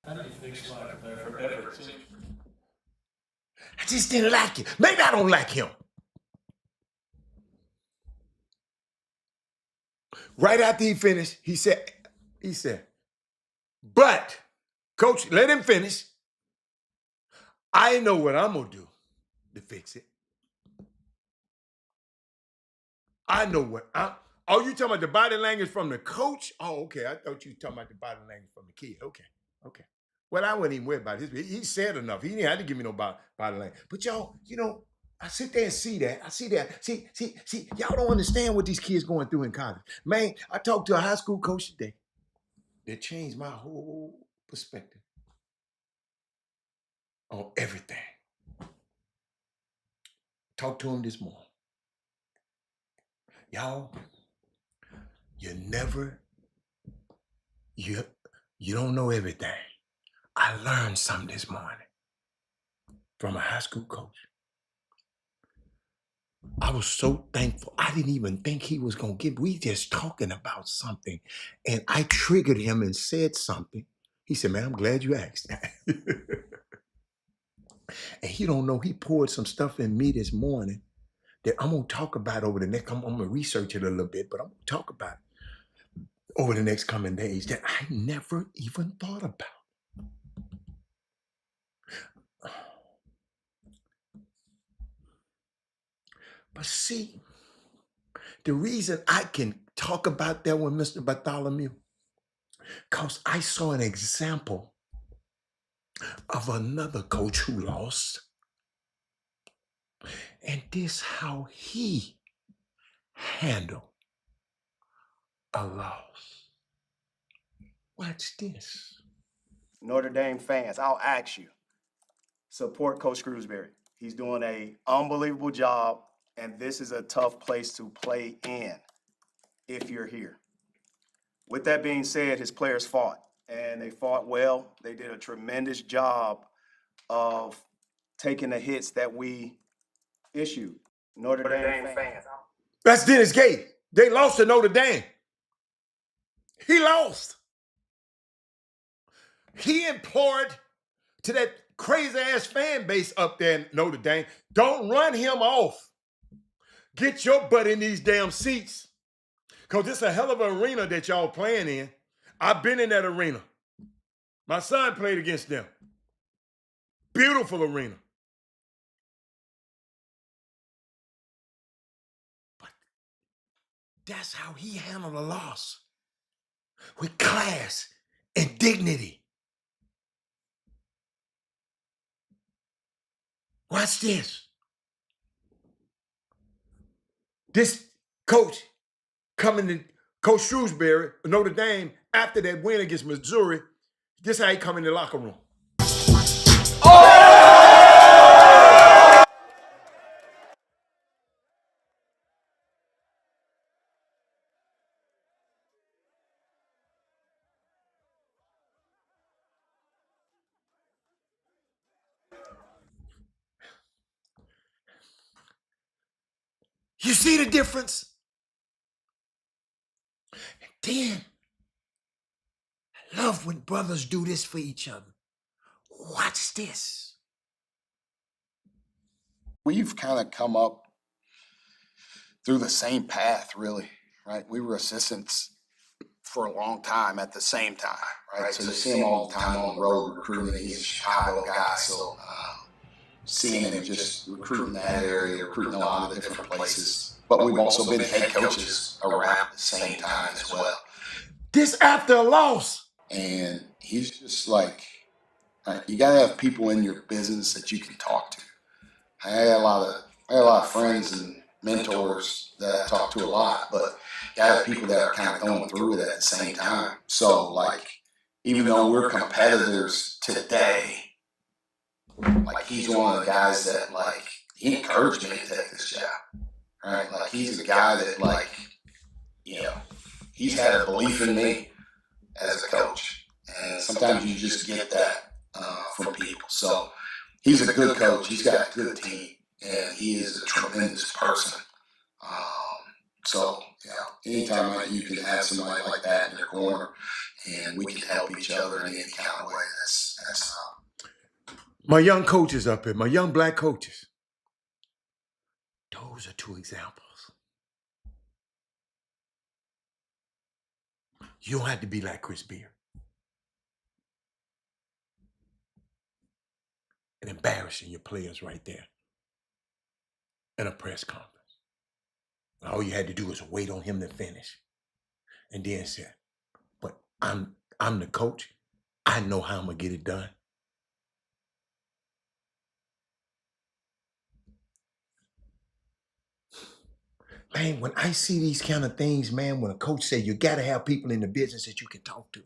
[SPEAKER 3] How do you fix lack of effort?
[SPEAKER 1] I just didn't like it. Maybe I don't like him. Right after he finished, he said, but, coach, let him finish. I know what I'm going to do to fix it. I know what oh, you talking about the body language from the coach? Oh, okay. I thought you were talking about the body language from the kid. Okay. Well, I wasn't even worried about his. He said enough. He didn't have to give me no body language. But y'all, I sit there and see that. I see that. See, y'all don't understand what these kids going through in college. Man, I talked to a high school coach today that changed my whole perspective on everything. Talked to him this morning. Y'all, you don't know everything. I learned something this morning from a high school coach. I was so thankful. I didn't even think he was going to we just talking about something. And I triggered him and said something. He said, man, I'm glad you asked that. And he don't know, he poured some stuff in me this morning that I'm going to talk about over the next, I'm going to research it a little bit, but I'm going to talk about it over the next coming days that I never even thought about. But see, the reason I can talk about that with Mr. Bartholomew, because I saw an example of another coach who lost. And this how he handled a loss. Watch this.
[SPEAKER 6] Notre Dame fans, I'll ask you, support Coach Shrewsbury. He's doing an unbelievable job, and this is a tough place to play in if you're here. With that being said, his players fought, and they fought well. They did a tremendous job of taking the hits that we issued. Notre Dame fans.
[SPEAKER 1] That's Dennis Gay. They lost to Notre Dame. He lost. He implored to that crazy ass fan base up there in Notre Dame, don't run him off. Get your butt in these damn seats. Because it's a hell of an arena that y'all playing in. I've been in that arena. My son played against them. Beautiful arena. But that's how he handled a loss. With class and dignity. Watch this. This coach coming to Coach Shrewsbury, Notre Dame, after that win against Missouri, this how he come in the locker room. You see the difference? Then, I love when brothers do this for each other. Watch this.
[SPEAKER 7] We've kind of come up through the same path, really, right? We were assistants for a long time at the same time, right? So you see him all the time on the road recruiting. He's a Chicago guy, so seeing him just recruiting that area, recruiting a lot of different places. But we've also been head coaches around at the same time as well.
[SPEAKER 1] This after a loss.
[SPEAKER 7] And he's just like, you got to have people in your business that you can talk to. I had a lot of friends and mentors that I talk to a lot, but you got to have people that are kind of going through it at the same time. So, like, even though we're competitors today, like, he's one of the guys that, like, he encouraged me to take this job, right? Like, he's a guy that, like, he's had a belief in me as a coach. And sometimes you just get that from people. So he's a good coach. He's got a good team. And he is a tremendous person. So anytime you can have somebody like that in your corner, and we can help each other in any kind of way, that's
[SPEAKER 1] My young coaches up here, my young black coaches. Those are two examples. You don't have to be like Chris Beard and embarrassing your players right there in a press conference. All you had to do was wait on him to finish and then say, but I'm the coach. I know how I'm gonna get it done. Man, when I see these kind of things, man, when a coach say you gotta have people in the business that you can talk to.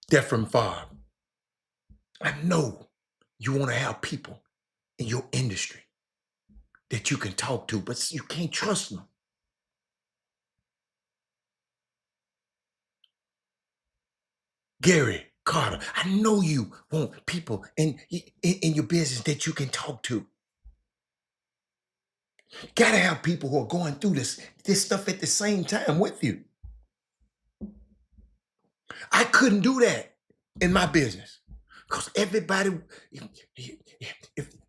[SPEAKER 1] They're from far. I know you want to have people in your industry that you can talk to, but you can't trust them. Gary Carter, I know you want people in your business that you can talk to. Gotta have people who are going through this stuff at the same time with you. I couldn't do that in my business because everybody.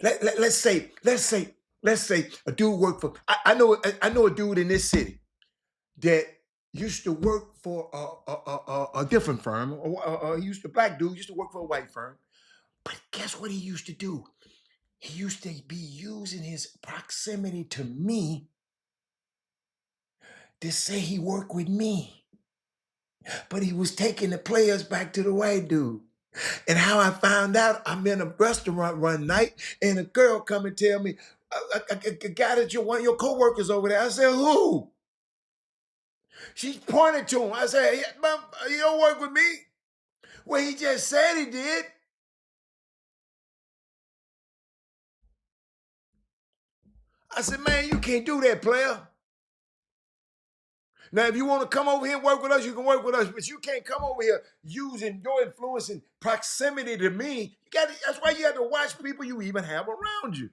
[SPEAKER 1] Let's say a dude worked for. I know a dude in this city that used to work for a different firm. A black dude used to work for a white firm. But guess what he used to do? He used to be using his proximity to me to say he worked with me. But he was taking the players back to the white dude. And how I found out, I'm in a restaurant one night, and a girl come and tell me, a guy that one of your coworkers over there. I said, who? She pointed to him. I said, yeah, Mom, you don't work with me? Well, he just said he did. I said, man, you can't do that, player. Now, if you want to come over here and work with us, you can work with us, but you can't come over here using your influence and proximity to me. That's why you have to watch people you even have around you.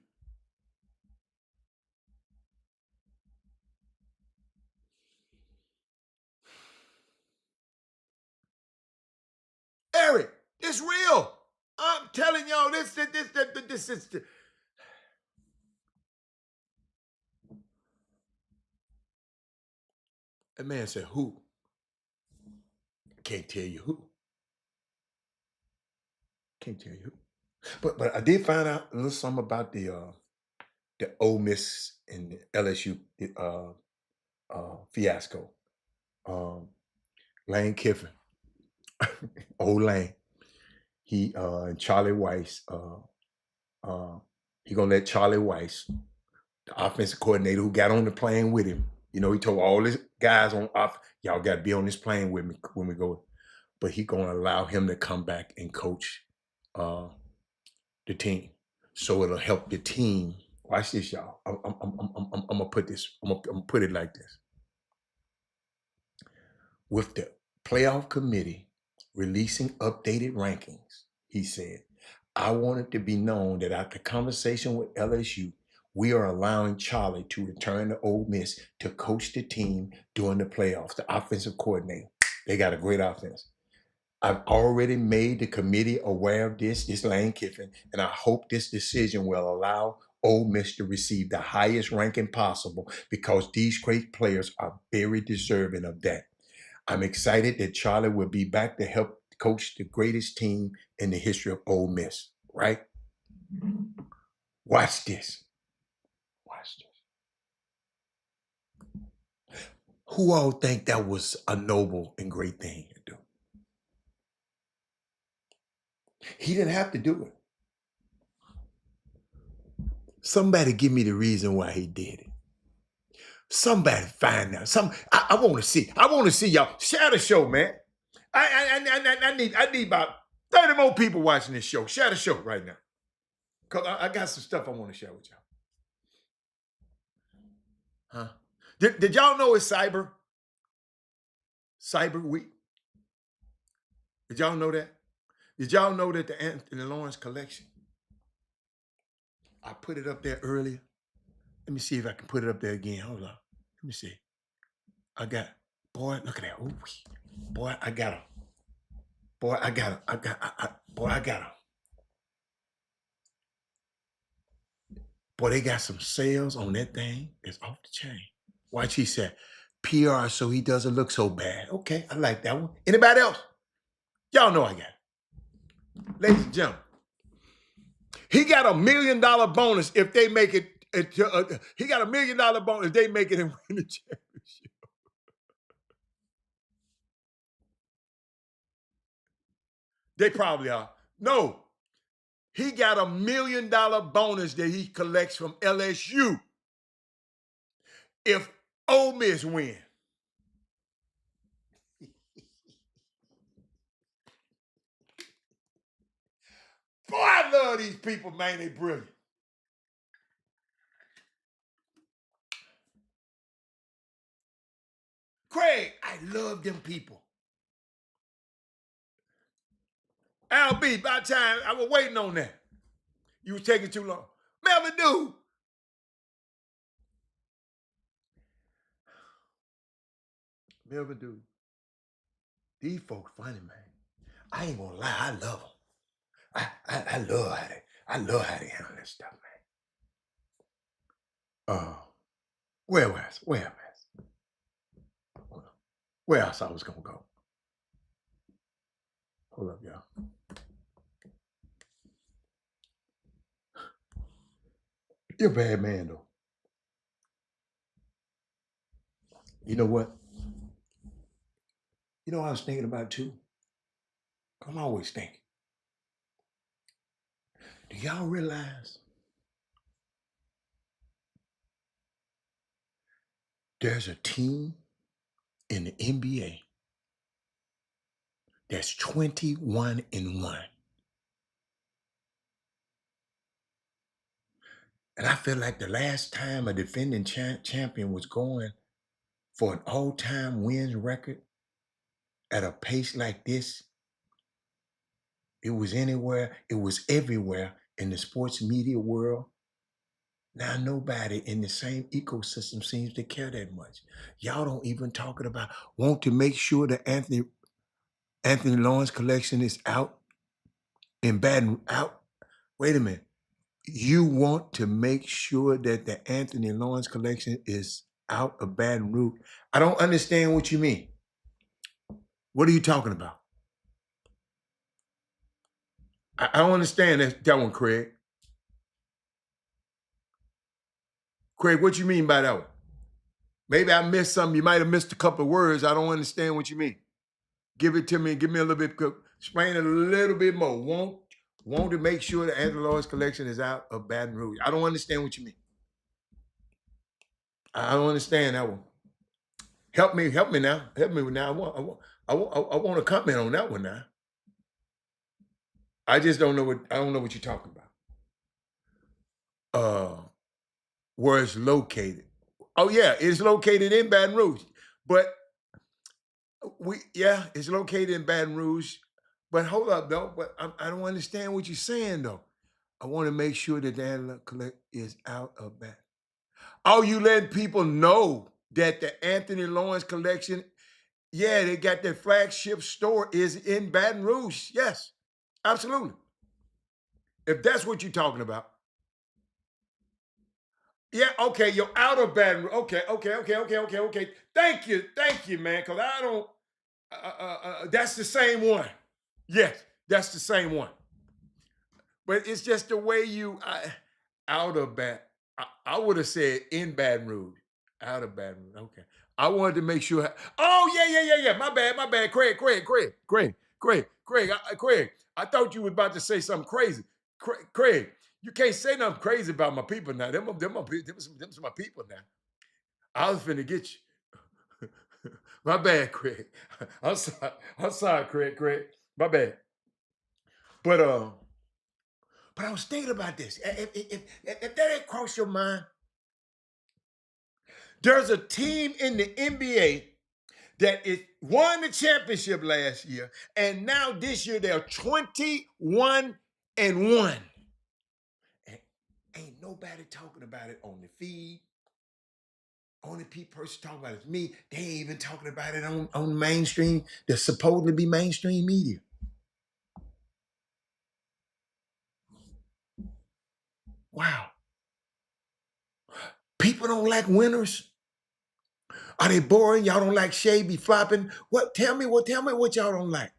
[SPEAKER 1] Eric, it's real. I'm telling y'all, this is. That man said, who? I can't tell you who. Can't tell you who. But I did find out a little something about the Ole Miss and the LSU fiasco. Lane Kiffin, old Lane, he and Charlie Weiss, he gonna let Charlie Weiss, the offensive coordinator who got on the plane with him. You know, he told all his guys on off, y'all got to be on this plane with me when we go. But he gonna allow him to come back and coach the team, so it'll help the team. Watch this, y'all. I'm gonna put this. I'm gonna put it like this. With the playoff committee releasing updated rankings, he said, I want it to be known that after conversation with LSU, we are allowing Charlie to return to Ole Miss to coach the team during the playoffs, the offensive coordinator. They got a great offense. I've already made the committee aware of this Lane Kiffin, and I hope this decision will allow Ole Miss to receive the highest ranking possible because these great players are very deserving of that. I'm excited that Charlie will be back to help coach the greatest team in the history of Ole Miss, right? Watch this. Watch this. Who all think that was a noble and great thing to do? He didn't have to do it. Somebody give me the reason why he did it. Somebody find out. I want to see. I want to see y'all. Share the show, man. I need about 30 more people watching this show. Share the show right now. Because I got some stuff I want to share with y'all. Huh? Did y'all know it's Cyber Week? Did y'all know that? Did y'all know that the Anthony Lawrence collection, I put it up there earlier. Let me see if I can put it up there again. Hold on. Let me see. I got, boy, look at that. Ooh, boy, I got him. Boy, I got him. Boy, I got him. Boy, they got some sales on that thing. It's off the chain. Watch, he said, PR so he doesn't look so bad. Okay, I like that one. Anybody else? Y'all know I got it. Ladies and gentlemen, he got $1 million bonus if they make it. He got $1 million bonus if they make it and win the championship. They probably are. No, he got $1 million bonus that he collects from LSU if Ole Miss win. Boy, I love these people, man. They brilliant. Craig, I love them people. LB, by the time I was waiting on that. You was taking too long. Melvin, dude. Melvin, dude. These folks funny, man. I ain't gonna lie, I love them. I love how they handle that stuff, man. Where else I was gonna go? Hold up, y'all. You're a bad man, though. You know what? You know what I was thinking about, too? I'm always thinking. Do y'all realize there's a team in the NBA that's 21-1. And I feel like the last time a defending champion was going for an all-time wins record at a pace like this, it was everywhere in the sports media world. Now nobody in the same ecosystem seems to care that much. Y'all don't even talk about want to make sure the Anthony Lawrence collection is out in Baton out. Wait a minute. You want to make sure that the Anthony Lawrence collection is out of Baton Rouge? I don't understand what you mean. What are you talking about? I don't understand that one, Craig. Craig, what you mean by that one? Maybe I missed something. You might have missed a couple of words. I don't understand what you mean. Give it to me. Give me a little bit. Explain it a little bit more. Want to make sure the Anthony Lawrence collection is out of Baton Rouge. I don't understand what you mean. I don't understand that one. Help me now. Help me now. I want to comment on that one now. I just don't know what you're talking about. Where it's located. Oh yeah, it's located in Baton Rouge. But it's located in Baton Rouge. But hold up though. But I don't understand what you're saying though. I want to make sure that the collect is out of Baton. Oh, you letting people know that the Anthony Lawrence collection, yeah, they got their flagship store is in Baton Rouge. Yes, absolutely. If that's what you're talking about. Yeah, okay, you're out of Baton Rouge. Okay. Thank you, man, because I don't, that's the same one. Yes, that's the same one. But it's just the way out of Baton, I would have said in Baton Rouge. Out of Baton Rouge, okay. I wanted to make sure. Oh, yeah. My bad. Craig. I thought you was about to say something crazy. Craig, you can't say nothing crazy about my people now. Them my people now. I was finna get you. My bad, Craig. I'm sorry, Craig. My bad. But I was thinking about this. If that didn't cross your mind, there's a team in the NBA that it won the championship last year, and now this year they're 21-1. And ain't nobody talking about it on the feed. Only person talking about it is me. They ain't even talking about it on mainstream. They're supposedly be mainstream media. Wow. People don't like winners. Are they boring? Y'all don't like Shay be flopping? What? Tell me what y'all don't like.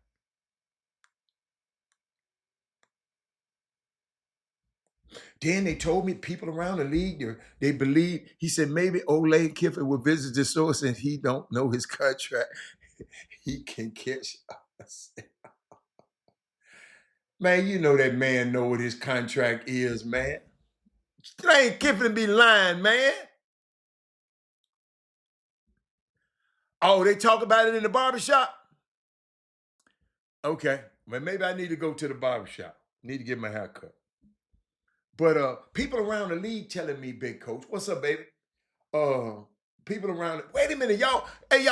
[SPEAKER 1] Then they told me people around the league, they believe, he said maybe Olay Kiffin will visit the source and he don't know his contract. He can catch us. Man, you know that man know what his contract is, man. Lane Kiffin be lying, man. Oh, they talk about it in the barbershop? Okay, well, maybe I need to go to the barbershop. Need to get my hair cut. But people around the league telling me, big coach, what's up, baby? People around, wait a minute, y'all. Hey,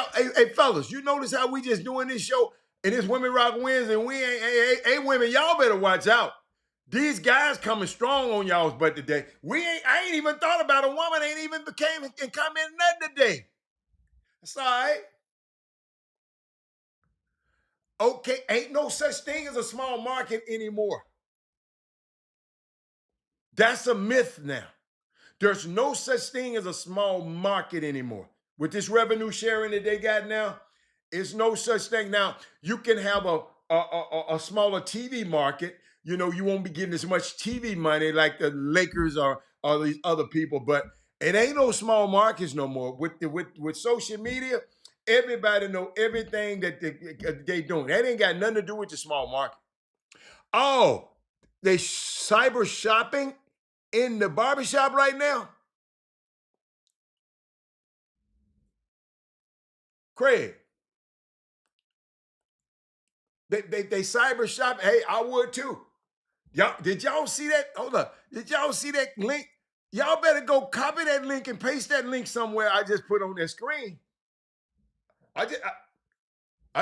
[SPEAKER 1] fellas, you notice how we just doing this show and it's Women Rock Wins and we ain't women, y'all better watch out. These guys coming strong on y'all's butt today. I ain't even thought about a woman, ain't even came and commented nothing today. That's all right. Okay, ain't no such thing as a small market anymore. That's a myth now. There's no such thing as a small market anymore. With this revenue sharing that they got now, it's no such thing. Now, you can have a smaller TV market. You know, you won't be getting as much TV money like the Lakers or these other people, but it ain't no small markets no more. With social media, everybody know everything that they doing. That ain't got nothing to do with the small market. Oh, they cyber shopping in the barbershop right now? Craig, they cyber shop. Hey, I would too. Did y'all see that? Hold up. Did y'all see that link? Y'all better go copy that link and paste that link somewhere I just put on that screen. I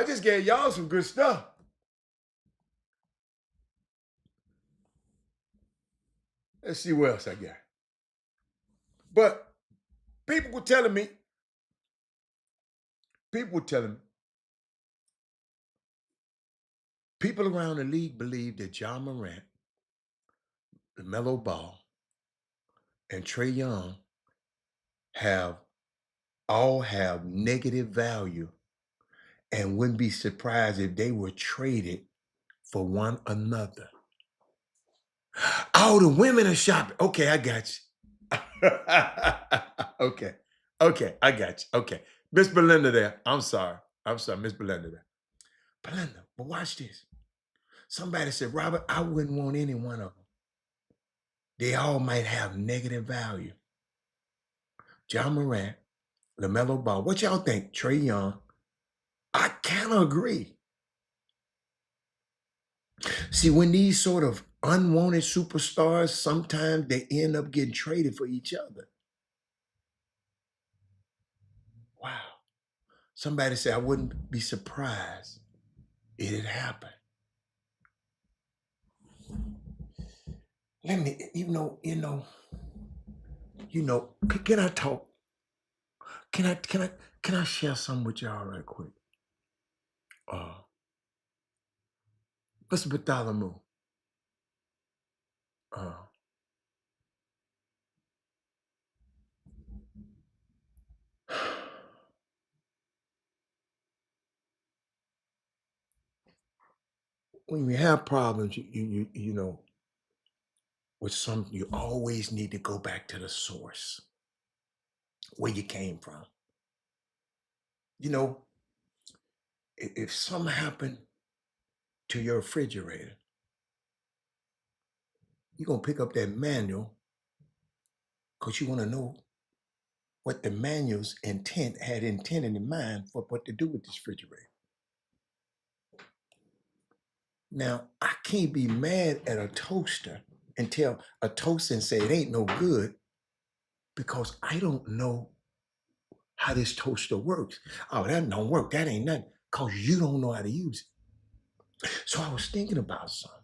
[SPEAKER 1] just gave y'all some good stuff. Let's see what else I got. But people were telling me, people around the league believe that John Morant, LaMelo Ball, and Trae Young all have negative value and wouldn't be surprised if they were traded for one another. Oh, the women are shopping. Okay, I got you. Okay, I got you. Okay. Miss Belinda there. I'm sorry, Miss Belinda there. Belinda, but watch this. Somebody said, Robert, I wouldn't want any one of them. They all might have negative value. John Morant, LaMelo Ball. What y'all think? Trae Young. I kind of agree. See, when these sort of unwanted superstars, sometimes they end up getting traded for each other. Wow. Somebody said, I wouldn't be surprised it had happened. Let me, can I talk? Can I share something with y'all right quick? Mr. Bartholomew. When you have problems, you know, with some, you always need to go back to the source, where you came from. You know, if something happened to your refrigerator, you're going to pick up that manual because you want to know what the manual's had intended in mind for what to do with this refrigerator. Now, I can't be mad at a toaster and tell a toaster and say it ain't no good because I don't know how this toaster works. Oh, that don't work. That ain't nothing. Because you don't know how to use it. So I was thinking about something.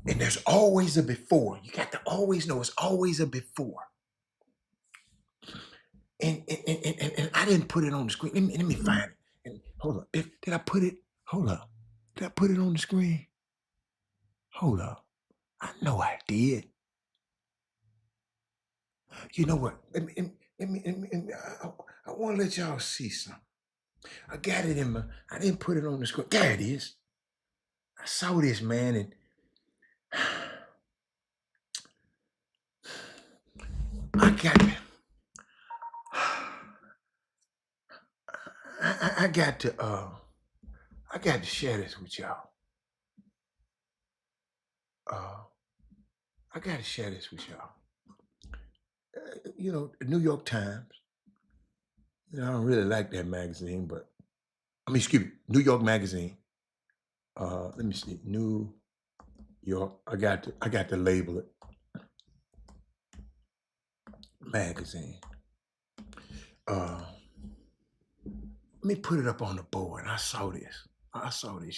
[SPEAKER 1] And there's always a before. You got to always know it's always a before. And I didn't put it on the screen. Let me find it. And hold up. Did I put it? Hold up. Did I put it on the screen? Hold up. I know I did. You know what? I want to let y'all see something. I got it in my, I didn't put it on the screen. There it is. I saw this, man, and I got I got to share this with y'all. I got to share this with y'all. You know, the New York Times. You know, I don't really like that magazine, but excuse me, New York Magazine. Let me see, New York. I got to label it. Magazine. Let me put it up on the board. I saw this.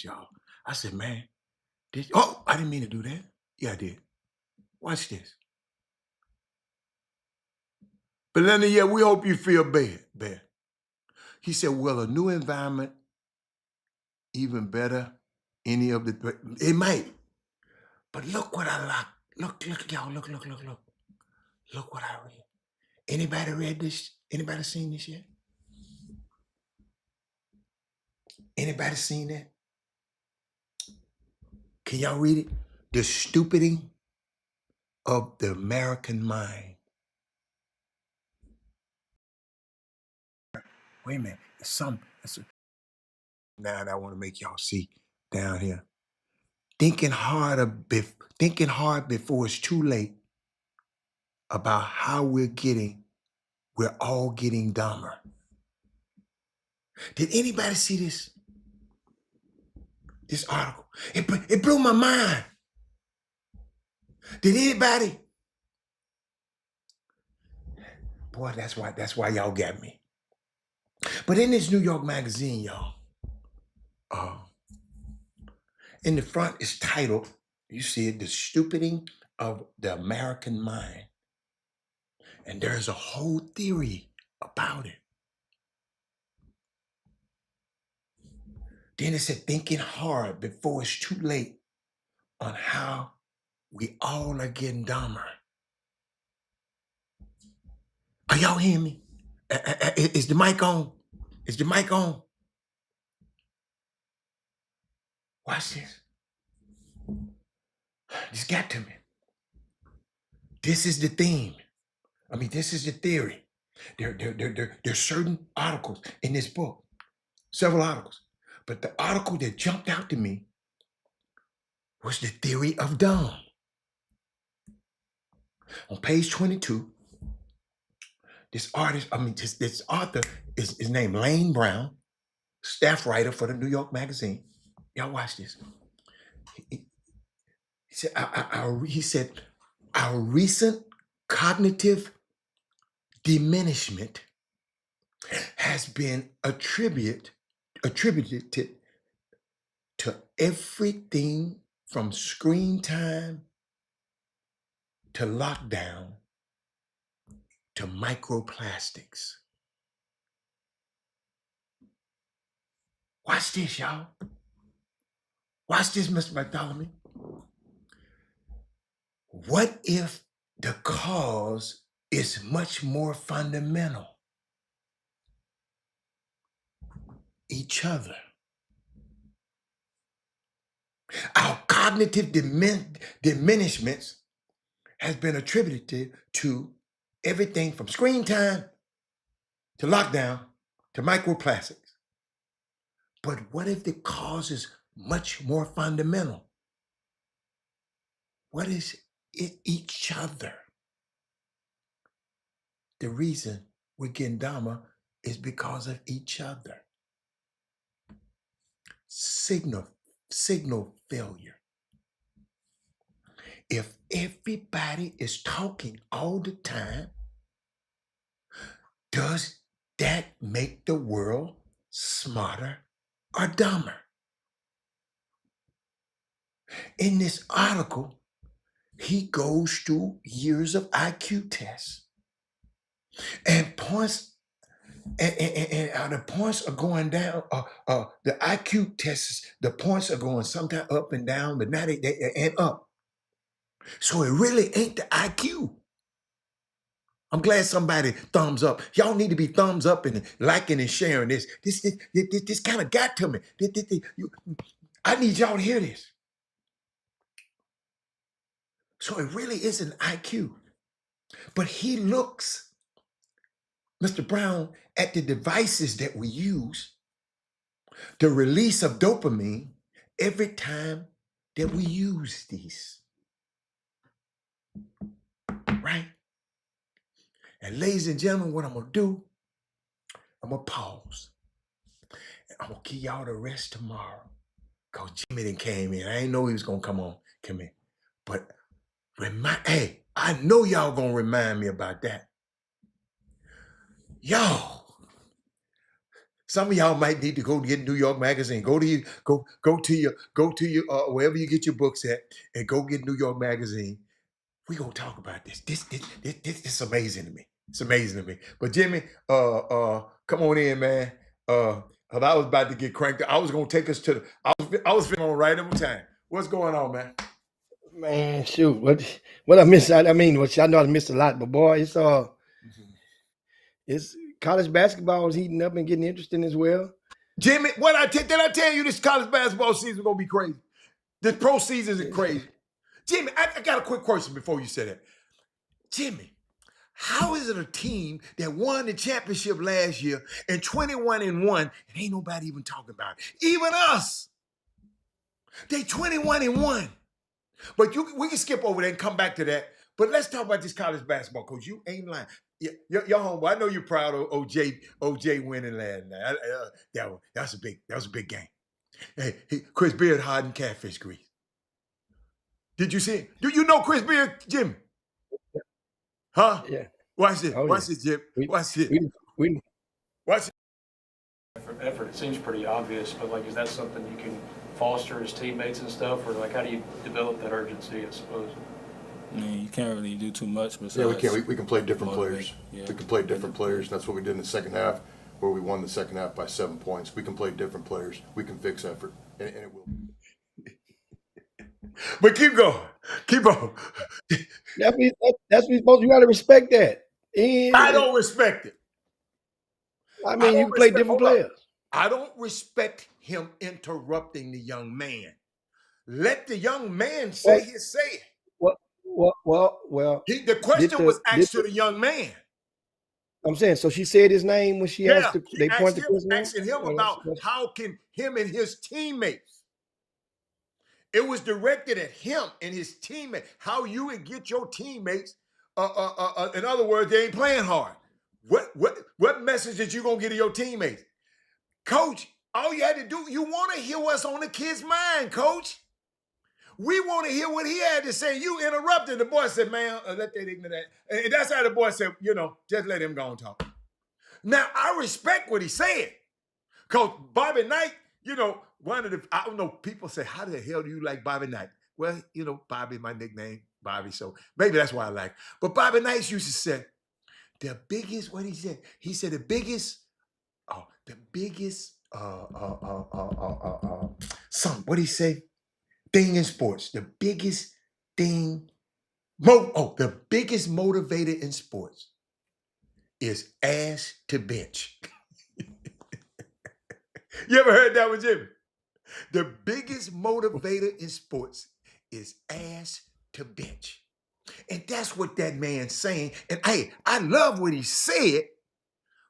[SPEAKER 1] Y'all. I said, man, I didn't mean to do that. Yeah, I did. Watch this. Belinda, yeah, we hope you feel better. He said, well, a new environment, even better, any of the, it might. But look what I like. Look, y'all, look. Look what I read. Anybody read this? Anybody seen this yet? Anybody seen that? Can y'all read it? The stupiding of the American mind. Wait a minute. Now I want to make y'all see down here. Thinking hard before it's too late about how we're all getting dumber. Did anybody see this article? It blew my mind. Did anybody? Boy, that's why y'all got me. But in this New York Magazine, y'all, in the front it's titled, you see it, The Stupiding of the American Mind. And there's a whole theory about it. Then it said, thinking hard before it's too late on how we all are getting dumber. Are y'all hearing me? Is the mic on? Is the mic on? Watch this. This got to me. This is the theme. This is the theory. There's certain articles in this book, several articles. But the article that jumped out to me was the theory of dumb. On page 22, this author is named Lane Brown, staff writer for the New York Magazine. Y'all watch this. He said, our recent cognitive diminishment has been attributed to everything from screen time to lockdown to microplastics. Watch this, y'all. Watch this, Mr. Bartholomew. What if the cause is much more fundamental? Each other. Our cognitive diminishments has been attributed to everything from screen time to lockdown to microplastics. But what if the cause is much more fundamental? What is it? Each other. The reason we're getting dumber is because of each other. Signal failure. if everybody is talking all the time, does that make the world smarter or dumber? In this article, he goes through years of IQ tests and points, and the points are going down. The IQ tests, the points are going sometimes up and down, but now they end up. So it really ain't the IQ. I'm glad somebody thumbs up. Y'all need to be thumbs up and liking and sharing this. This kind of got to me. I need y'all to hear this. So it really isn't IQ. But he looks, Mr. Brown, at the devices that we use, the release of dopamine every time that we use these. Right? And ladies and gentlemen, what I'm going to do, I'm going to pause. And I'm going to give y'all the rest tomorrow. Because Jimmy done came in. I didn't know he was going to come in. But hey, I know y'all going to remind me about that. Y'all, some of y'all might need to go get New York Magazine. Go to your wherever you get your books at, and go get New York Magazine. We gonna talk about this. This is amazing to me. It's amazing to me. But Jimmy, come on in, man. I was about to get cranked. I was gonna take us to I was feeling right on time. What's going on, man?
[SPEAKER 2] Man, shoot, what I missed? I mean, which I know I missed a lot, but boy, it's college basketball is heating up and getting interesting as well.
[SPEAKER 1] Jimmy, did I tell you this college basketball season gonna be crazy? This pro season is crazy. Jimmy, I got a quick question before you say that. Jimmy, how is it a team that won the championship last year and 21-1 and ain't nobody even talking about it? Even us. They 21-1. But we can skip over that and come back to that. But let's talk about this college basketball, coach. You ain't lying. Your homeboy, I know you're proud of OJ winning last night. That was a big game. Hey, Chris Beard hiding catfish grease. Did you see it? Do you know Chris Beard, Jimmy? Huh?
[SPEAKER 2] Yeah.
[SPEAKER 1] Watch this.
[SPEAKER 2] Oh,
[SPEAKER 1] Watch
[SPEAKER 2] yeah.
[SPEAKER 1] this, Jim. Watch this. Watch it.
[SPEAKER 3] Effort, it seems pretty obvious, but like, is that something you can foster as teammates and stuff, or like, how do you develop that urgency, I suppose?
[SPEAKER 4] I mean, you can't really do too much.
[SPEAKER 5] Yeah, we can. We can play different players.
[SPEAKER 4] Yeah.
[SPEAKER 5] We can play different players. That's what we did in the second half, where we won the second half by 7 points. We can play different players. We can fix effort, and it will.
[SPEAKER 1] But keep going. Keep on.
[SPEAKER 2] That's what you're supposed to. You got to respect that.
[SPEAKER 1] I don't respect it.
[SPEAKER 2] I mean, you can play different players.
[SPEAKER 1] I don't respect him interrupting the young man. Let the young man say his say.
[SPEAKER 2] Well.
[SPEAKER 1] The question was asked to the young man.
[SPEAKER 2] I'm saying, so she said his name when she asked. They pointed
[SPEAKER 1] asking him about how can him and his teammates. It was directed at him and his teammates. How you would get your teammates. In other words, they ain't playing hard. What message that you gonna get to your teammates, Coach? All you had to do. You want to hear what's on the kid's mind, Coach. We want to hear what he had to say. You interrupted. The boy said, man, let that ignorant. And that's how the boy said, just let him go and talk. Now, I respect what he said. Because Bobby Knight, I don't know, people say, how the hell do you like Bobby Knight? Well, Bobby, my nickname, Bobby. So maybe that's why I like. But Bobby Knight used to say, what he said? He said what did he say? Thing in sports, the biggest thing, the biggest motivator in sports is ass to bench. You ever heard that one, Jimmy? The biggest motivator in sports is ass to bench. And that's what that man's saying. And hey, I love what he said,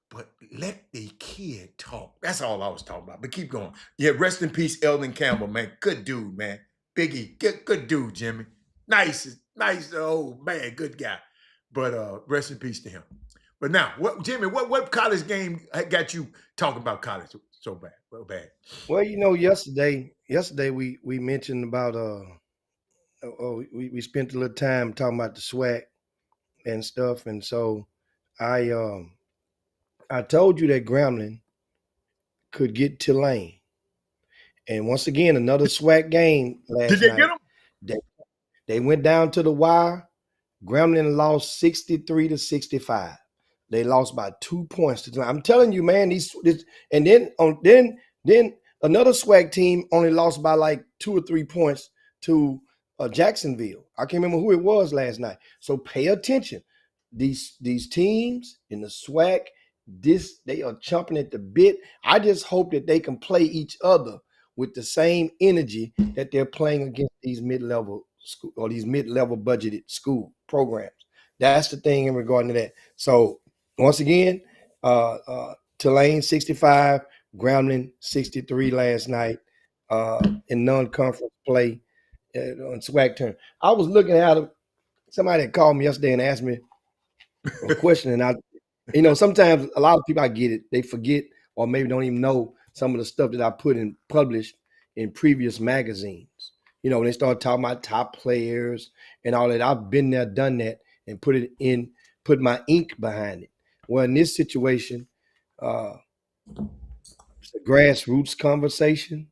[SPEAKER 1] but let the kid talk. That's all I was talking about. But keep going. Yeah, rest in peace, Eldon Campbell, man. Good dude, man. Biggie, good dude, Jimmy. Nice, old man, good guy. But rest in peace to him. But now, Jimmy, what college game got you talking about college so bad? Well,
[SPEAKER 2] yesterday we mentioned about we spent a little time talking about the SWAC and stuff, and so I I told you that Gremlin could get Tulane, and once again another SWAC game
[SPEAKER 1] Did
[SPEAKER 2] last
[SPEAKER 1] they get
[SPEAKER 2] night.
[SPEAKER 1] him?
[SPEAKER 2] They, they went down to the wire. Gremlin lost 63-65. They lost by 2 points. I'm telling you, man. And then another SWAC team only lost by like 2 or 3 points to Jacksonville. I can't remember who it was last night. So pay attention. These teams in the SWAC, they are chomping at the bit. I just hope that they can play each other with the same energy that they're playing against these mid-level school or these mid-level budgeted school programs. That's the thing in regard to that. So once again, Tulane 65, Grambling 63 last night in non-conference play on SWAC turn. I was looking at them. Somebody had called me yesterday and asked me a question, and sometimes a lot of people, I get it, they forget or maybe don't even know some of the stuff that I published in previous magazines. When they start talking about top players and all that, I've been there, done that, and put my ink behind it. Well, in this situation, it's a grassroots conversation,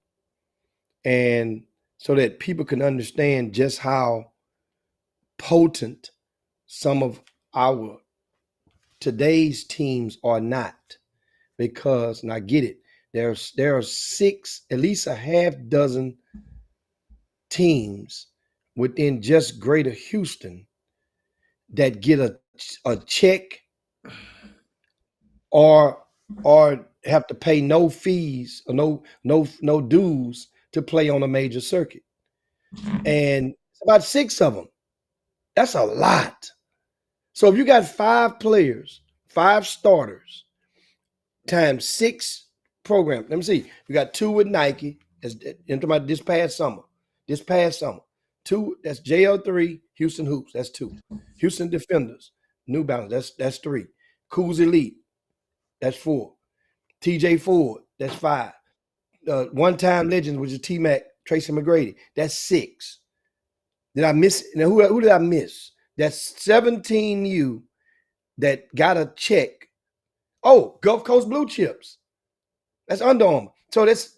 [SPEAKER 2] and so that people can understand just how potent some of our today's teams are not. Because, and I get it, there are at least a half dozen teams within just greater Houston that get a check or have to pay no fees or no dues to play on a major circuit. And it's about 6 of them. That's a lot. So if you got 5 players, 5 starters, times 6 programs. Let me see. We got 2 with Nike. That's into my this past summer. 2, that's JL3, Houston Hoops. That's 2. Houston Defenders, New Balance. That's 3. Coos Elite. That's 4. TJ Ford. That's 5. One-time legends, which is T-Mac, Tracy McGrady. That's 6. Did I miss? Now who did I miss? That's 17U that got a check. Oh, Gulf Coast Blue Chips. That's Under Armour. So that's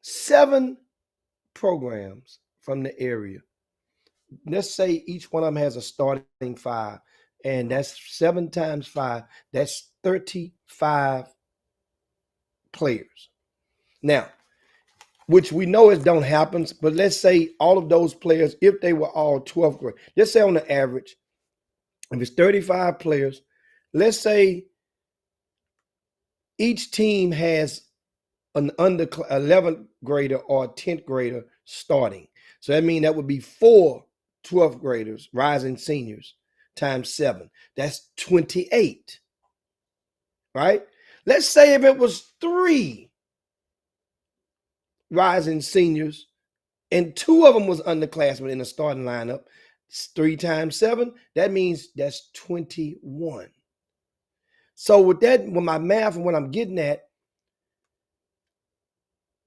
[SPEAKER 2] 7 programs from the area. Let's say each one of them has a starting 5, and that's 7 times 5. That's 35 players. Now, which we know it don't happen, but let's say all of those players, if they were all 12th grade, let's say on the average, if it's 35 players, let's say each team has an under 11th grader or 10th grader starting. So that means that would be 4 12th graders, rising seniors, times 7. That's 28, right? Let's say if it was 3 rising seniors and 2 of them was underclassmen in the starting lineup, 3 times 7, that means that's 21. So with that, with my math and what I'm getting at,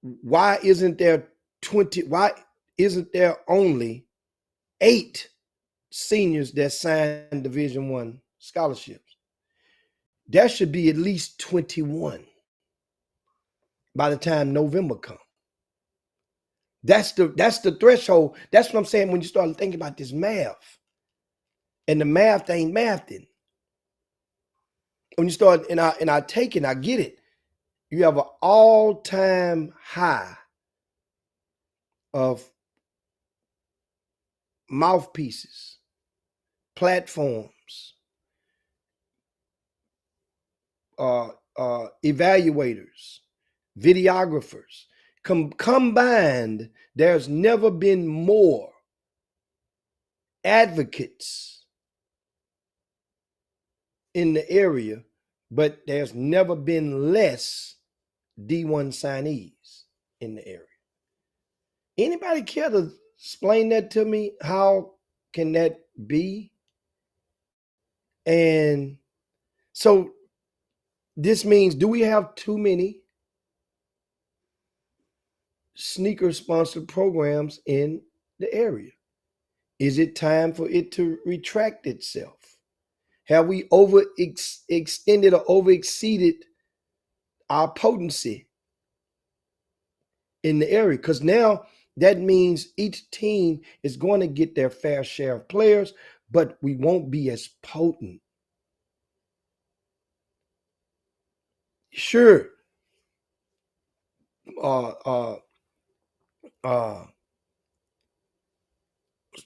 [SPEAKER 2] why isn't there only 8 seniors that signed Division I scholarships? There should be at least 21 by the time November comes. That's the threshold. That's what I'm saying when you start thinking about this math. And the math ain't mathing. When you start, and I take it, I get it. You have an all-time high of mouthpieces, platforms, evaluators, videographers. Combined, there's never been more advocates in the area, but there's never been less D1 signees in the area. Anybody care to explain that to me? How can that be? And so this means, do we have too many sneaker sponsored programs in the area? Is it time for it to retract itself? Have we extended or over exceeded our potency in the area? Because now that means each team is going to get their fair share of players, but we won't be as potent. Sure, uh, uh, uh,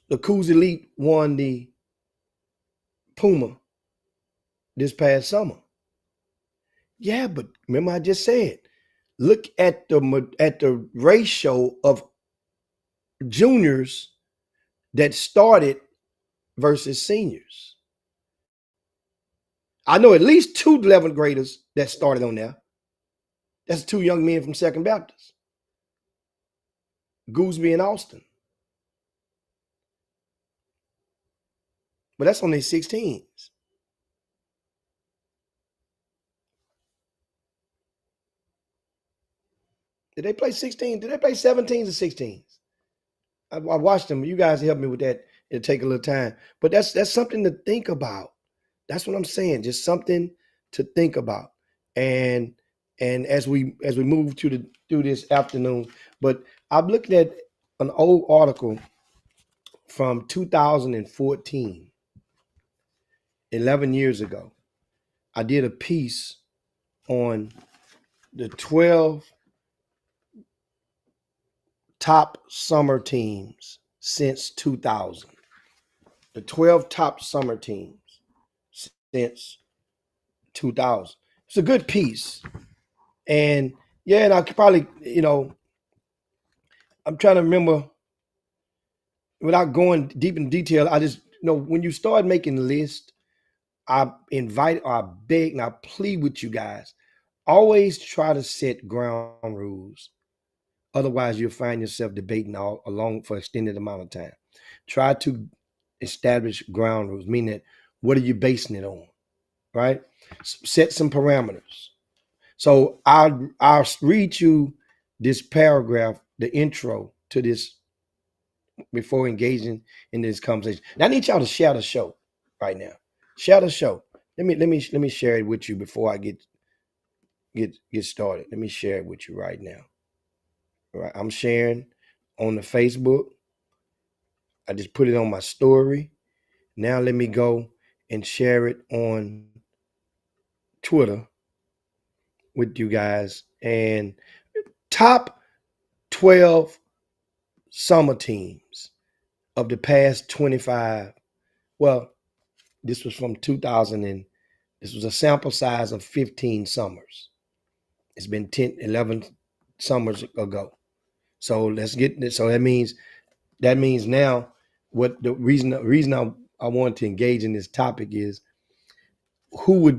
[SPEAKER 2] the Coos Elite won the Puma this past summer. Yeah, but remember I just said, look at the ratio of juniors that started versus seniors. I know at least two 11th graders that started on there. That's two young men from Second Baptist, Gooseby and Austin. But that's on their 16s. Did they play 16? Did they play 17s or 16s? I watched them. You guys help me with that. It'll take a little time. But that's something to think about. That's what I'm saying. Just something to think about. And as we move through this afternoon, but I'm looking at an old article from 2014, 11 years ago. I did a piece on the 12 top summer teams since 2000. The 12 top summer teams since 2000. It's a good piece. And yeah, and I could probably, I'm trying to remember without going deep in detail. I just, when you start making lists, I invite or I beg and I plead with you guys, always try to set ground rules. Otherwise, you'll find yourself debating all along for extended amount of time. Try to establish ground rules, meaning that what are you basing it on, right? Set some parameters. So I'll read you this paragraph, the intro to this before engaging in this conversation. Now I need y'all to share the show right now. Share the show. Let me share it with you before I get started. Let me share it with you right now. All right, I'm sharing on the Facebook. I just put it on my story. Now let me go and share it on Twitter with you guys. And top 12 summer teams of the past 25. Well, this was from 2000 and this was a sample size of 15 summers. It's been 10, 11 summers ago. So let's get this. So that means now what the reason I wanted to engage in this topic is who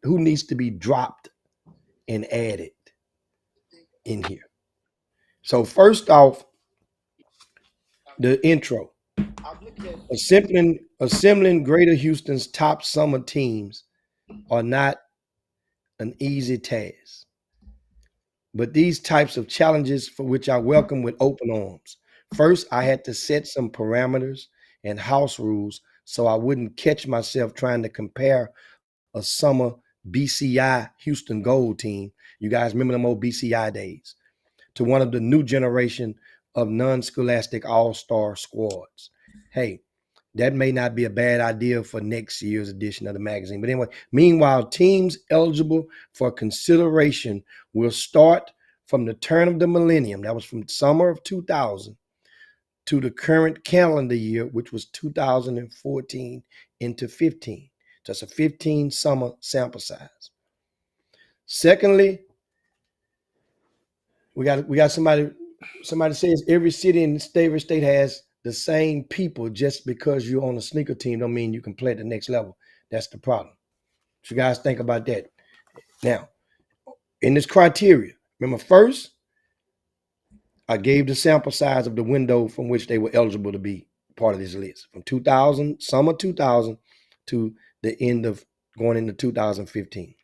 [SPEAKER 2] needs to be dropped and added in here. So first off, the intro. Assembling Greater Houston's top summer teams are not an easy task, but these types of challenges for which I welcome with open arms. First, I had to set some parameters and house rules so I wouldn't catch myself trying to compare a summer BCI Houston Gold team. You guys remember them old BCI days? To one of the new generation of non-scholastic all-star squads. Hey, that may not be a bad idea for next year's edition of the magazine. But anyway, meanwhile, teams eligible for consideration will start from the turn of the millennium. That was from summer of 2000 to the current calendar year, which was 2014 into 15. That's a 15 summer sample size. Secondly, we got somebody says every city in every state has the same people. Just because you're on a sneaker team don't mean you can play at the next level. That's the problem. So you guys think about that. Now, in this criteria, remember first, I gave the sample size of the window from which they were eligible to be part of this list. From 2000, summer 2000 to the end of going into 2015.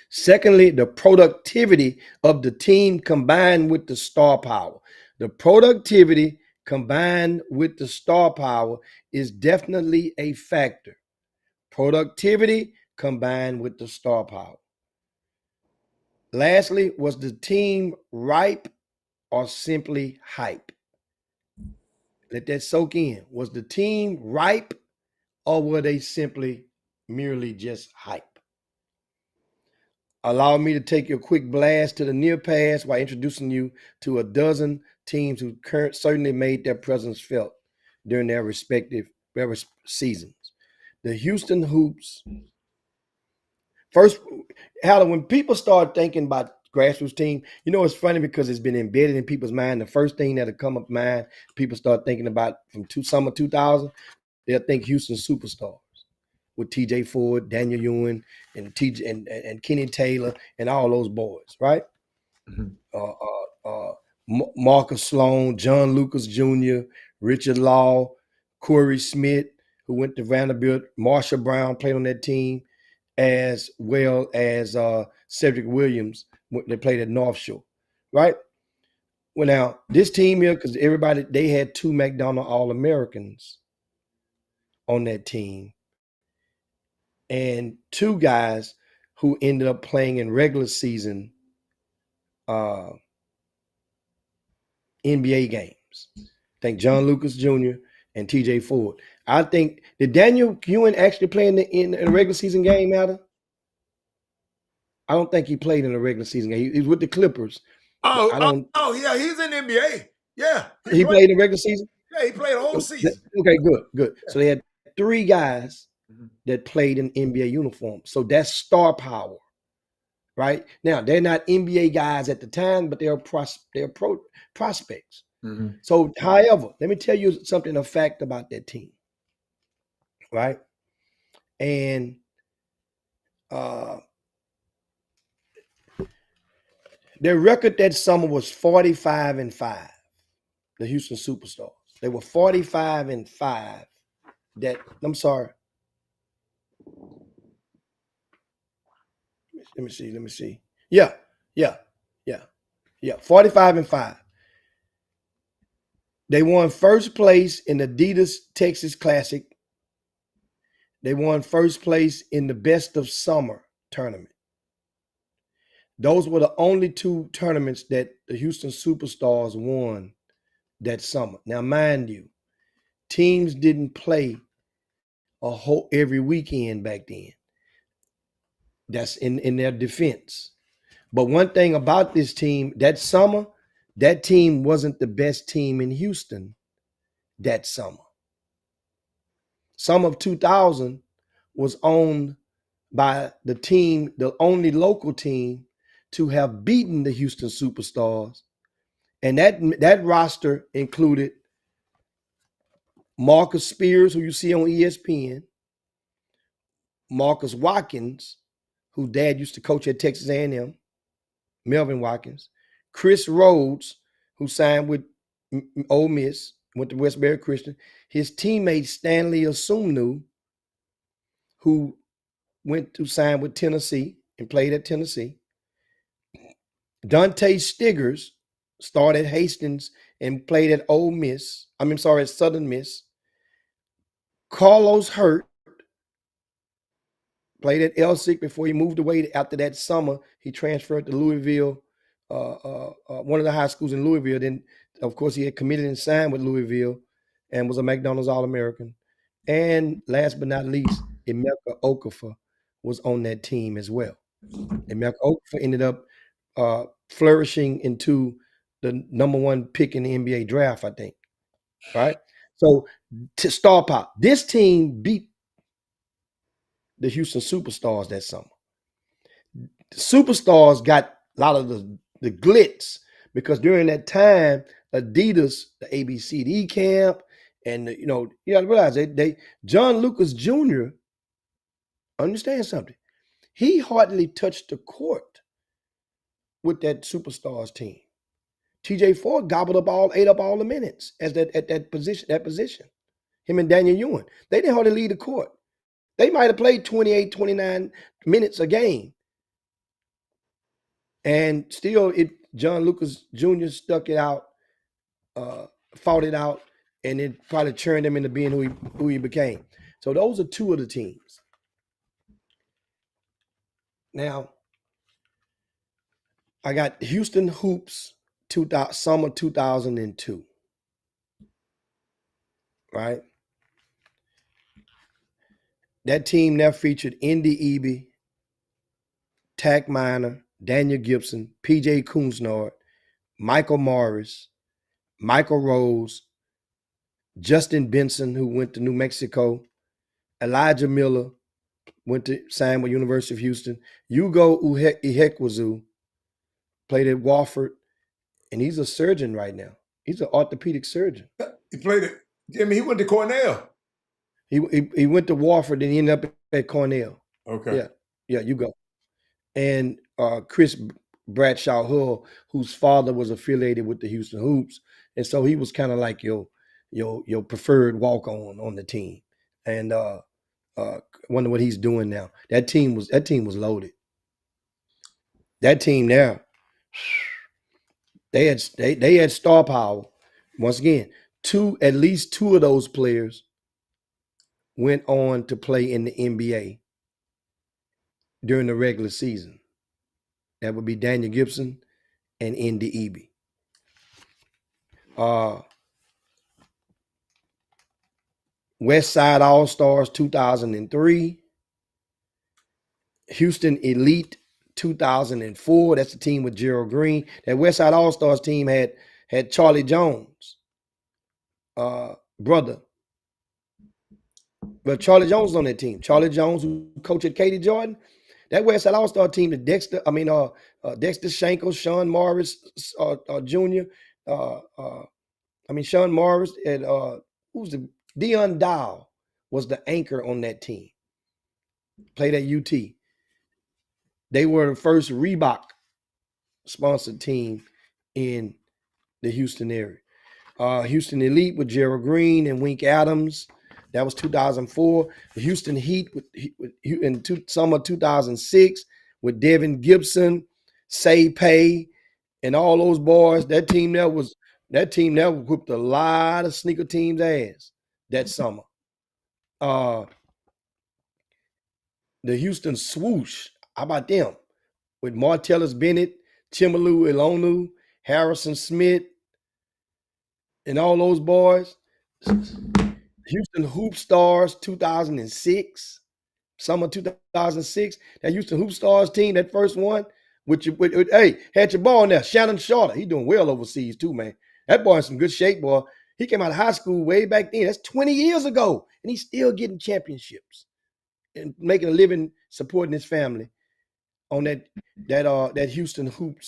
[SPEAKER 2] Secondly, the productivity of the team combined with the star power. The productivity combined with the star power is definitely a factor. Productivity combined with the star power. Lastly, was the team ripe or simply hype? Let that soak in. Was the team ripe or were they simply merely just hype? Allow me to take you a quick blast to the near past while introducing you to a dozen teams who certainly made their presence felt during their respective seasons. The Houston Hoops. First, Howard, when people start thinking about grassroots team, it's funny because it's been embedded in people's mind. The first thing that'll come up mind, people start thinking about from summer 2000, they'll think Houston Superstars with TJ Ford, Daniel Ewing, and TJ and Kenny Taylor and all those boys, right?
[SPEAKER 1] Mhm.
[SPEAKER 2] Marcus Sloan, John Lucas Jr., Richard Law, Corey Smith, who went to Vanderbilt, Marsha Brown played on that team, as well as Cedric Williams. They played at North Shore, right? Well, now this team here, because they had 2 McDonald All-Americans on that team, and 2 guys who ended up playing in regular season NBA games. I think John Lucas Jr. and TJ Ford. I think, did Daniel Ewing actually play in a regular season game, Adam? I don't think he played in a regular season game. He was with the Clippers, but I don't.
[SPEAKER 1] Oh, yeah, he's in the NBA. Yeah, he
[SPEAKER 2] He
[SPEAKER 1] played.
[SPEAKER 2] played in the regular season.
[SPEAKER 1] Yeah, he played a whole season.
[SPEAKER 2] Okay, good.
[SPEAKER 1] Yeah.
[SPEAKER 2] So they had 3 guys
[SPEAKER 1] Mhm.
[SPEAKER 2] that played in NBA uniform. So that's star power, right? Now they're not NBA guys at the time, but they're prospects.
[SPEAKER 1] Mhm.
[SPEAKER 2] So, however, let me tell you something, a fact about that team, right? And their record that summer was 45-5. The Houston Superstars. They were 45-5. I'm sorry. Let me see. Yeah. 45-5. They won first place in the Adidas Texas Classic. They won first place in the Best of Summer tournament. Those were the only 2 tournaments that the Houston Superstars won that summer. Now, mind you, teams didn't play every weekend back then. That's in their defense. But one thing about this team, that summer, that team wasn't the best team in Houston that summer. Summer of 2000 was owned by the team, the only local team to have beaten the Houston Superstars. And that roster included Marcus Spears, who you see on ESPN, Marcus Watkins, whose dad used to coach at Texas A&M, Melvin Watkins, Chris Rhodes, who signed with Ole Miss, went to Westbury Christian, his teammate Stanley Asumnu, who went to sign with Tennessee and played at Tennessee, Dante Stiggers started at Hastings and played at at Southern Miss. Carlos Hurt played at Elsick before he moved away. After that summer, he transferred to Louisville, one of the high schools in Louisville. Then, of course, he had committed and signed with Louisville and was a McDonald's All-American. And last but not least, Emeka Okafor was on that team as well. Emeka Okafor ended up flourishing into the number 1 pick in the NBA draft, I think. Right? So, to star pop, this team beat the Houston Superstars that summer. The Superstars got a lot of the glitz because during that time, Adidas, the ABCD camp, and you got to realize they John Lucas Jr. understand something. He hardly touched the court with that Superstars team. TJ Ford ate up all the minutes at that position. Him and Daniel Ewing. They didn't hardly leave the court. They might have played 28, 29 minutes a game. And still, John Lucas Jr. stuck it out, fought it out, and it probably turned him into being who he became. So those are two of the teams. Now, I got Houston Hoops summer 2002, right? That team now featured Indy Eby, Tack Miner, Daniel Gibson, PJ Kunznord, Michael Morris, Michael Rose, Justin Benson, who went to New Mexico, Elijah Miller, went to sign with University of Houston, Hugo Ihekwazu, played at Wofford, and he's a surgeon right now. He's an orthopedic surgeon.
[SPEAKER 1] He played it. Jimmy, he went to Cornell.
[SPEAKER 2] He went to Wofford and he ended up at Cornell.
[SPEAKER 1] Okay.
[SPEAKER 2] Yeah, you go. And Chris Bradshaw Hull, whose father was affiliated with the Houston Hoops, and so he was kind of like your preferred walk on the team. And wonder what he's doing now. That team was loaded. That team now, they had star power. Once again, at least two of those players went on to play in the NBA during the regular season. That would be Daniel Gibson and Indy Eby. West Side All Stars 2003. Houston Elite 2004. That's the team with Gerald Green. That West Side All Stars team had Charlie Jones, brother. But Charlie Jones was on that team. Charlie Jones, who coached at Katie Jordan. That West Side All Star team, Dexter Shankle, Sean Morris Jr. Sean Morris and who's the Dion Dow was the anchor on that team. Played at UT. They were the first Reebok sponsored team in the Houston area. Houston Elite with Gerald Green and Wink Adams. That was 2004. The Houston Heat in summer 2006 with Devin Gibson, Say Pay, and all those boys. That team there whooped a lot of sneaker teams' ass that summer. The Houston Swoosh, how about them? With Martellus Bennett, Chimelu Elonu, Harrison Smith, and all those boys. Houston Hoop Stars 2006, summer 2006. That Houston Hoop Stars team, that first one, had your boy in there, Shannon Shorter. He doing well overseas too, man. That boy in some good shape, boy. He came out of high school way back then. That's 20 years ago, and he's still getting championships and making a living supporting his family on that Houston Hoop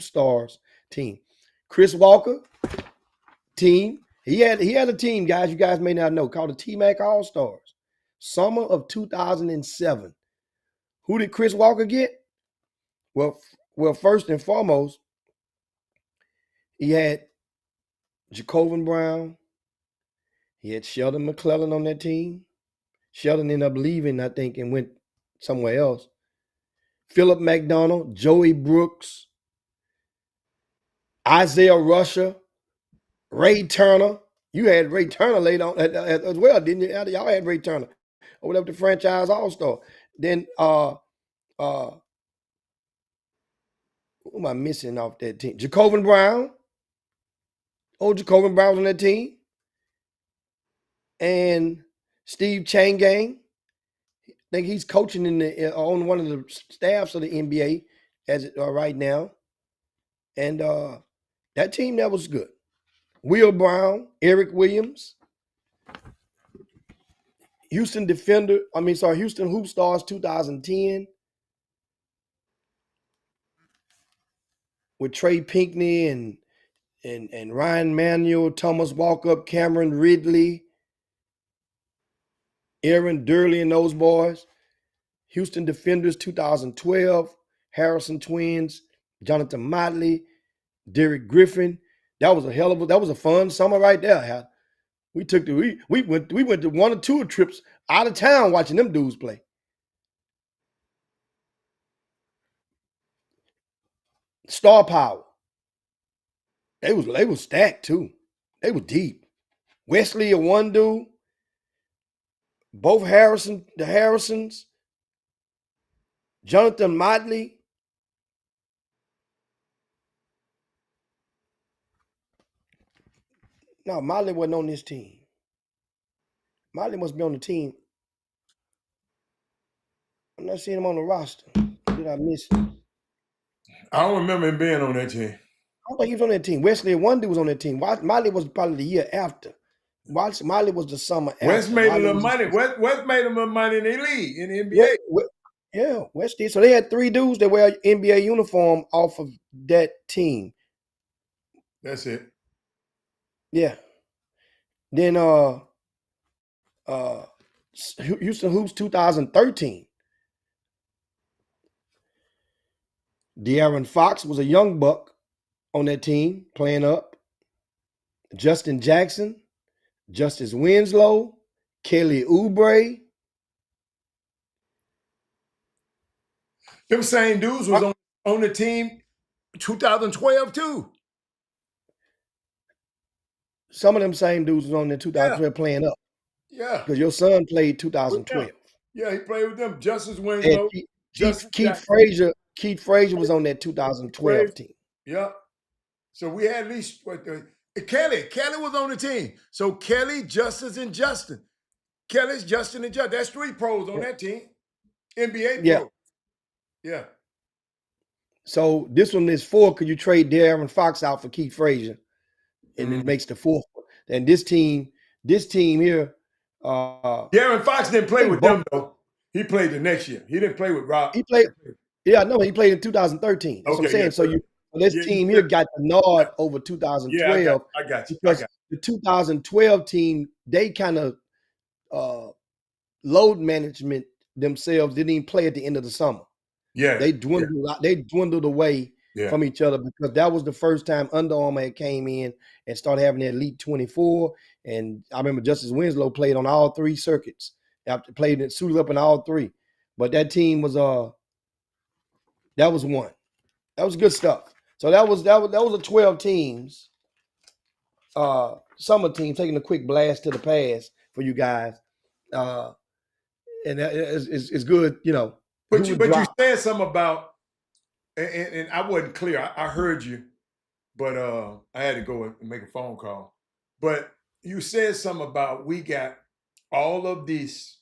[SPEAKER 2] Stars team. Chris Walker team. He had a team, guys, you guys may not know, called the T-Mac All-Stars. Summer of 2007. Who did Chris Walker get? Well, first and foremost, he had Jacobin Brown. He had Sheldon McClellan on that team. Sheldon ended up leaving, I think, and went somewhere else. Philip McDonald, Joey Brooks, Isaiah Rusher, Ray Turner. You had Ray Turner laid on as well, didn't you? Y'all had Ray Turner over there with the franchise all-star. Then who am I missing off that team? Jacobin Brown. Jacobin Brown was on that team. And Steve Changang. I think he's coaching on one of the staffs of the NBA right now. And that team, that was good. Will Brown, Eric Williams, Houston Hoop Stars 2010 with Trey Pinckney and Ryan Manuel, Thomas Walkup, Cameron Ridley, Aaron Durley, and those boys. Houston Defenders 2012, Harrison Twins, Jonathan Motley, Derek Griffin. That was a fun summer right there. We went to one or two trips out of town watching them dudes play. Star power. They was stacked too. They were deep. Wesley, a one dude. Both the Harrisons, Jonathan Motley. No, Motley wasn't on this team. Motley must be on the team. I'm not seeing him on the roster. Did I miss him?
[SPEAKER 1] I don't remember him being on that team.
[SPEAKER 2] I don't think he was on that team. Wesley, one dude was on that team. Motley was probably the year after. Motley was the summer
[SPEAKER 1] West
[SPEAKER 2] after.
[SPEAKER 1] made a
[SPEAKER 2] Motley
[SPEAKER 1] little
[SPEAKER 2] was
[SPEAKER 1] money. West made a little money in the league, in the
[SPEAKER 2] West,
[SPEAKER 1] NBA.
[SPEAKER 2] yeah, West did. So they had 3 dudes that wear NBA uniform off of that team.
[SPEAKER 1] That's it.
[SPEAKER 2] Yeah. Then Houston Hoops 2013. De'Aaron Fox was a young buck on that team playing up. Justin Jackson, Justice Winslow, Kelly Oubre.
[SPEAKER 1] Them same dudes was on the team 2012 too.
[SPEAKER 2] Some of them same dudes was on there 2012 playing up
[SPEAKER 1] Yeah.
[SPEAKER 2] because your son played
[SPEAKER 1] With them.
[SPEAKER 2] 2012.
[SPEAKER 1] Yeah, he played with them. Justice
[SPEAKER 2] And
[SPEAKER 1] Winslow, Justin
[SPEAKER 2] Keith
[SPEAKER 1] Jackson.
[SPEAKER 2] Frazier was on that 2012 team.
[SPEAKER 1] Yeah. So we had at least Kelly. Kelly was on the team. So Kelly, Justice, and Justin. Kelly's Justin and Justin. That's 3 pros on that team. NBA
[SPEAKER 2] Yeah.
[SPEAKER 1] pros. Yeah.
[SPEAKER 2] So this one is 4 because you trade De'Aaron Fox out for Keith Frazier, and it makes the 4th. And this team here.
[SPEAKER 1] De'Aaron Fox didn't play with them though. He played the next year. He didn't play with Rob.
[SPEAKER 2] He played. Yeah, no, he played in 2013. That's what I'm saying.
[SPEAKER 1] Yeah,
[SPEAKER 2] So this team here got the nod over 2012.
[SPEAKER 1] Yeah, I got you.
[SPEAKER 2] Because the 2012 team, they kind of load management themselves didn't even play at the end of the summer.
[SPEAKER 1] Yeah,
[SPEAKER 2] they dwindled away from each other because that was the first time Under Armour had came in and started having their Elite 24. And I remember Justice Winslow played on all 3 circuits. After played it, suited up in all 3. But that team was that was one. That was good stuff. So that was the 12 teams. Summer team taking a quick blast to the past for you guys. And it's good, you know.
[SPEAKER 1] But you said something about, and I wasn't clear. I heard you, but I had to go and make a phone call. But you said something about we got all of these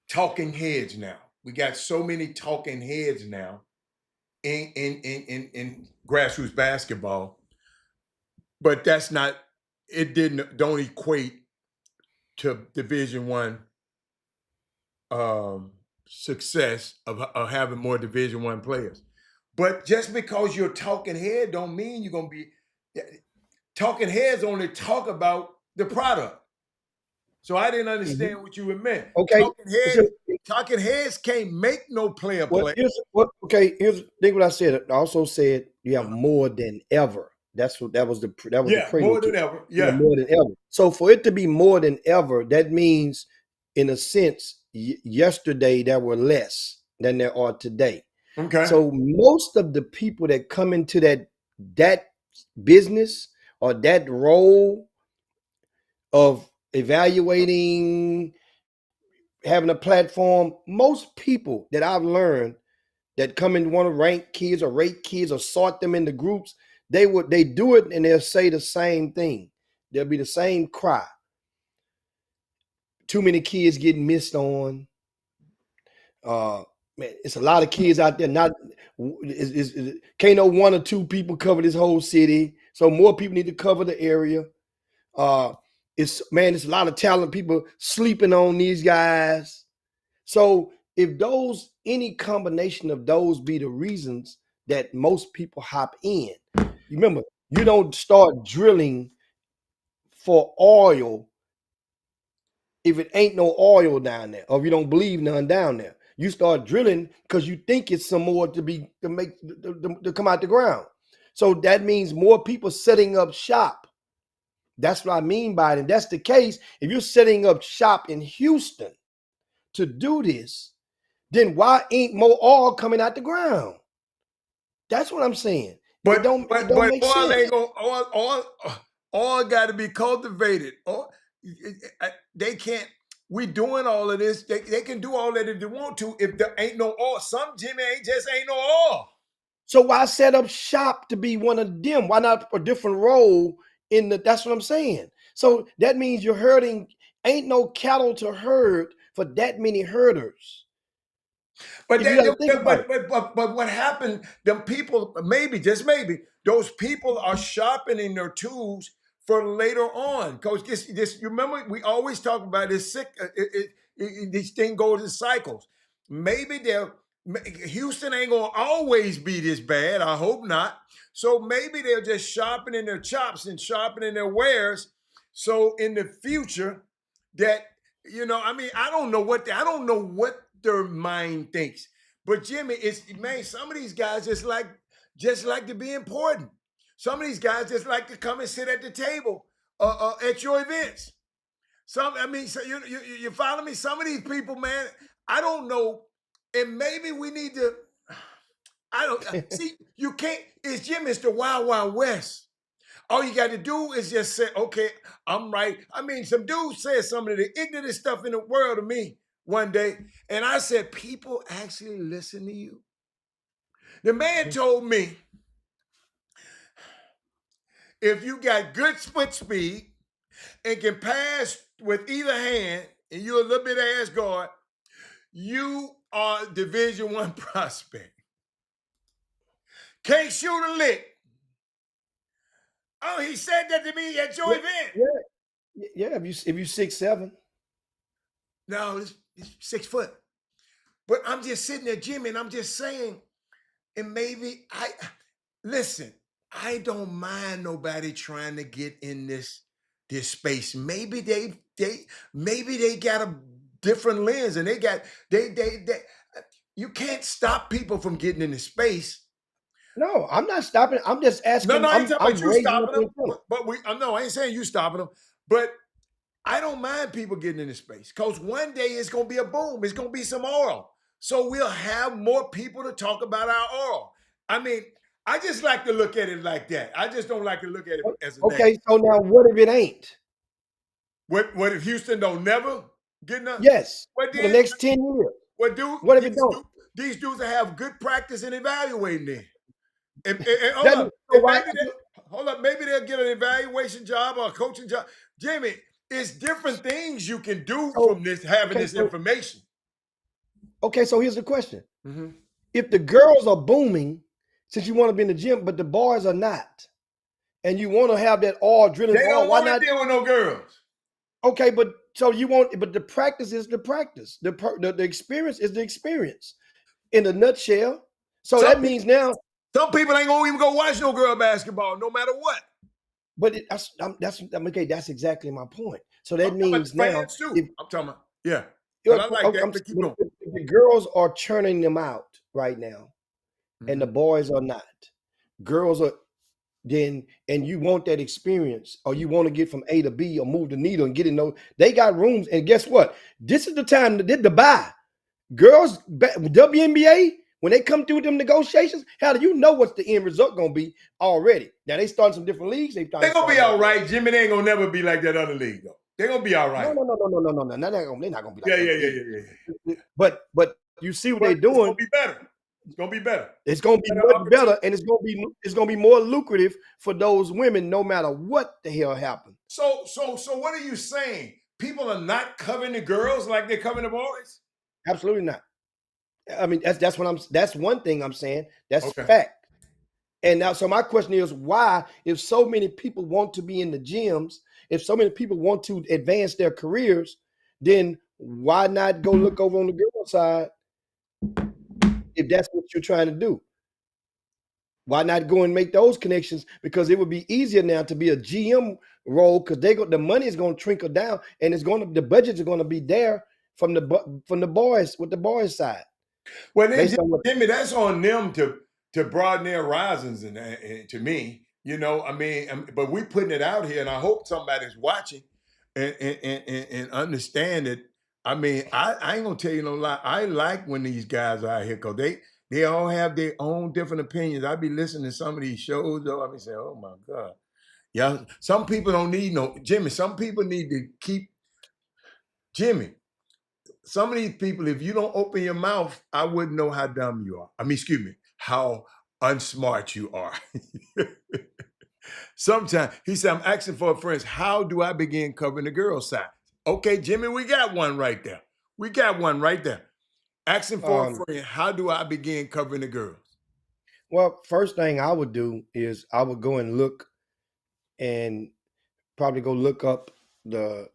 [SPEAKER 1] talking heads now. We got so many talking heads now in grassroots basketball, but that's not. It don't equate to Division I success of having more Division I players. But just because you're talking head don't mean you're gonna be talking heads only talk about the product. So I didn't understand what you meant.
[SPEAKER 2] Okay.
[SPEAKER 1] Talking heads can't make no player play.
[SPEAKER 2] Here's think what I said. I also said you have more than ever. That was the prelude.
[SPEAKER 1] More than ever. Yeah.
[SPEAKER 2] More than ever. So for it to be more than ever, that means in a sense, yesterday there were less than there are today.
[SPEAKER 1] Okay.
[SPEAKER 2] So most of the people that come into that business or that role of evaluating, having a platform, most people that I've learned that come and want to rank kids or rate kids or sort them into groups, they do it and they'll say the same thing. There'll be the same cry. Too many kids getting missed on. Man, it's a lot of kids out there. Can't no 1 or 2 people cover this whole city. So more people need to cover the area. It's a lot of talent. People sleeping on these guys. So if any combination of those be the reasons that most people hop in, remember, you don't start drilling for oil if it ain't no oil down there, or if you don't believe none down there. You start drilling because you think it's some more to come out the ground. So that means more people setting up shop. That's what I mean by it. And that's the case. If you're setting up shop in Houston to do this, then why ain't more oil coming out the ground? That's what I'm saying. It
[SPEAKER 1] But
[SPEAKER 2] don't make
[SPEAKER 1] oil
[SPEAKER 2] sense.
[SPEAKER 1] ain't gonna oil got to be cultivated. Or they can't. We doing all of this. They can do all that if they want to. If there ain't no oil, some Jimmy ain't no oil.
[SPEAKER 2] So why set up shop to be one of them? Why not a different role in the? That's what I'm saying. So that means you're herding. Ain't no cattle to herd for that many herders.
[SPEAKER 1] But
[SPEAKER 2] If you got to think about it.
[SPEAKER 1] but what happened? Them people, maybe just maybe, those people are sharpening their tools for later on. Coach, this you remember we always talk about this sick. This thing goes in cycles. Maybe Houston ain't gonna always be this bad. I hope not. So maybe they're just sharpening their chops and sharpening their wares. So in the future, that I mean, I don't know what their mind thinks. But Jimmy, some of these guys just like to be important. Some of these guys just like to come and sit at the table at your events. So you follow me? Some of these people, man, I don't know, and maybe we need to. I don't see. You can't. It's Jimmy. It's the Wild Wild West. All you got to do is just say, okay, I'm right. I mean, some dude said some of the ignorant stuff in the world to me one day. And I said, people actually listen to you. The man told me, if you got good foot speed and can pass with either hand, and you're a little bit of ass guard, you are Division One prospect. Can't shoot a lick. Oh, he said that to me at your event.
[SPEAKER 2] Yeah. If you 6'7".
[SPEAKER 1] No, it's 6 foot. But I'm just sitting there, Jimmy, and I'm just saying, and maybe listen, I don't mind nobody trying to get in this space. Maybe they got a different lens and they you can't stop people from getting into space.
[SPEAKER 2] No, I'm not stopping. I'm just
[SPEAKER 1] No,
[SPEAKER 2] asking.
[SPEAKER 1] I ain't talking about
[SPEAKER 2] I'm
[SPEAKER 1] you
[SPEAKER 2] raising up
[SPEAKER 1] stopping them,
[SPEAKER 2] the point.
[SPEAKER 1] but no, I ain't saying you stopping them, but I don't mind people getting into space because one day it's going to be a boom. It's going to be some oil. So we'll have more people to talk about our oil. I mean, I just like to look at it like that. I just don't like to look at it as a negative.
[SPEAKER 2] Okay, so now what if it ain't?
[SPEAKER 1] What if Houston don't never get enough?
[SPEAKER 2] Yes,
[SPEAKER 1] What
[SPEAKER 2] for the
[SPEAKER 1] then?
[SPEAKER 2] next 10 years.
[SPEAKER 1] What do
[SPEAKER 2] What if it don't?
[SPEAKER 1] these dudes that have good practice in evaluating then? And hold
[SPEAKER 2] That
[SPEAKER 1] up,
[SPEAKER 2] means, so
[SPEAKER 1] and
[SPEAKER 2] why?
[SPEAKER 1] maybe they'll get an evaluation job or a coaching job. Jimmy, it's different things you can do
[SPEAKER 2] So
[SPEAKER 1] from having
[SPEAKER 2] okay,
[SPEAKER 1] this information.
[SPEAKER 2] so here's the question:
[SPEAKER 1] Mm-hmm.
[SPEAKER 2] if the girls are booming, since you want to be in the gym, but the boys are not, and you want to have that all drilling,
[SPEAKER 1] They don't
[SPEAKER 2] why
[SPEAKER 1] want
[SPEAKER 2] not?
[SPEAKER 1] to deal with no girls.
[SPEAKER 2] Okay, but so you want, but the practice is the practice. The experience is the experience. In a nutshell. So
[SPEAKER 1] Some
[SPEAKER 2] that
[SPEAKER 1] people,
[SPEAKER 2] means now.
[SPEAKER 1] some people ain't gonna even go watch no girl basketball, no matter what.
[SPEAKER 2] But that's okay. That's exactly my point. So
[SPEAKER 1] I'm
[SPEAKER 2] that
[SPEAKER 1] talking about
[SPEAKER 2] means
[SPEAKER 1] the
[SPEAKER 2] now,
[SPEAKER 1] fans too.
[SPEAKER 2] if
[SPEAKER 1] I'm talking about but I like that. But keep
[SPEAKER 2] but
[SPEAKER 1] going.
[SPEAKER 2] if the girls are churning them out right now, and
[SPEAKER 1] Mm-hmm.
[SPEAKER 2] the boys are not, girls are then, and you want that experience, or you want to get from A to B, or move the needle and get in those. They got rooms, and guess what? This is the time to buy. Girls, WNBA, when they come through with them negotiations, how do you know what the end result gonna be already? Now they starting some different leagues. They
[SPEAKER 1] They gonna be
[SPEAKER 2] starting
[SPEAKER 1] all right, Jimmy. They ain't gonna never be like that other league though. They gonna be all
[SPEAKER 2] no,
[SPEAKER 1] right.
[SPEAKER 2] no, no, no, no, no, no, no. They're not gonna be like
[SPEAKER 1] Yeah,
[SPEAKER 2] that
[SPEAKER 1] yeah,
[SPEAKER 2] other
[SPEAKER 1] yeah,
[SPEAKER 2] league.
[SPEAKER 1] yeah, yeah.
[SPEAKER 2] But you see what they're
[SPEAKER 1] But it's gonna
[SPEAKER 2] doing.
[SPEAKER 1] be better. It's gonna be better.
[SPEAKER 2] It's gonna be
[SPEAKER 1] Better
[SPEAKER 2] much
[SPEAKER 1] opportunity.
[SPEAKER 2] better, and it's gonna be more lucrative for those women, no matter what the hell happens.
[SPEAKER 1] So what are you saying? People are not covering the girls like they're covering the boys?
[SPEAKER 2] Absolutely not. I mean, that's one thing I'm saying. That's
[SPEAKER 1] Okay.
[SPEAKER 2] fact. And now, so my question is, why, if so many people want to be in the gyms, if so many people want to advance their careers, then why not go look over on the girl side if that's what you're trying to do? Why not go and make those connections? Because it would be easier now to be a GM role because the money is going to trickle down, and the budgets are going to be there from the boys with the boys side
[SPEAKER 1] Well, then,
[SPEAKER 2] based on what.
[SPEAKER 1] Jimmy, that's on them to broaden their horizons, and to me, I mean, but we putting it out here, and I hope somebody's watching and understand it. I mean, I ain't gonna tell you no lie. I like when these guys are out here because They all have their own different opinions. I be listening to some of these shows, though. I be saying, oh my God. Yeah, some people don't need no Jimmy. Some people need to keep Jimmy. Some of these people, if you don't open your mouth, I wouldn't know how dumb you are. I mean, excuse me, how unsmart you are. Sometimes he said, I'm asking for a friend, how do I begin covering the girls' side? Okay, Jimmy, we got one right there. We got one right there. Asking for a friend, how do I begin covering the girls?
[SPEAKER 2] Well, first thing I would do is I would go and look and probably go look up the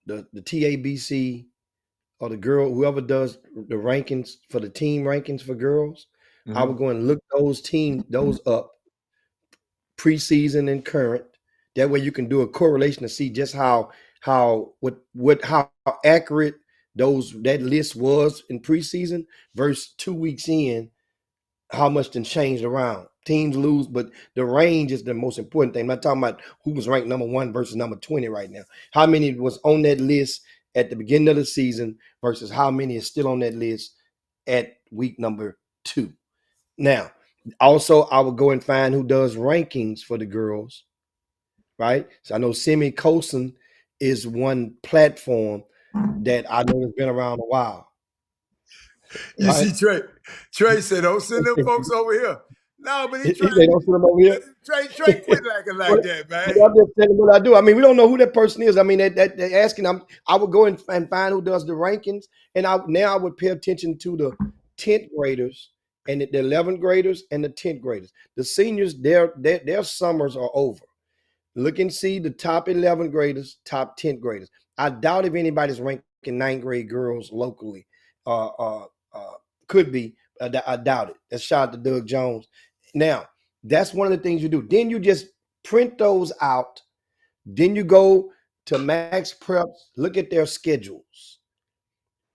[SPEAKER 2] TABC or the girl, whoever does the rankings for the team rankings for girls. I would go and look those up preseason and current. That way you can do a correlation to see just how accurate that list was in preseason versus 2 weeks in, how much then changed around. Teams lose, but the range is the most important thing. I'm not talking about who was ranked number 1 versus number 20 right now. How many was on that list at the beginning of the season versus how many is still on that list at week number 2. Now, also, I would go and find who does rankings for the girls, right? So I know Semi Colson is one platform that I know has been around a while,
[SPEAKER 1] You
[SPEAKER 2] right?
[SPEAKER 1] see, Trey said, don't send them folks over here. No, but he
[SPEAKER 2] He
[SPEAKER 1] trying
[SPEAKER 2] say, don't put them over here.
[SPEAKER 1] Trey quit acting like that,
[SPEAKER 2] But
[SPEAKER 1] man.
[SPEAKER 2] I'm just telling what I do. I mean, we don't know who that person is. I mean, they're asking. I would go and find who does the rankings, and I would pay attention to the 10th graders and the 11th graders and the 10th graders. The seniors, their summers are over. Look and see the top 11th graders, top 10th graders. I doubt if anybody's ranking 9th grade girls locally. Uh, uh, uh, could be. I doubt it. Let's shout out to Doug Jones. Now, that's one of the things you do. Then you just print those out. Then you go to Max Preps, look at their schedules,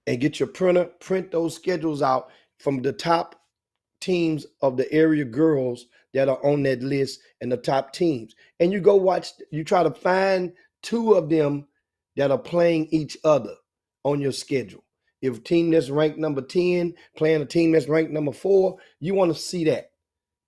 [SPEAKER 2] and get your printer, print those schedules out from the top teams of the area girls that are on that list and the top teams. And you go watch, you try to find 2 of them that are playing each other on your schedule. If a team that's ranked number 10 playing a team that's ranked number 4, you want to see that.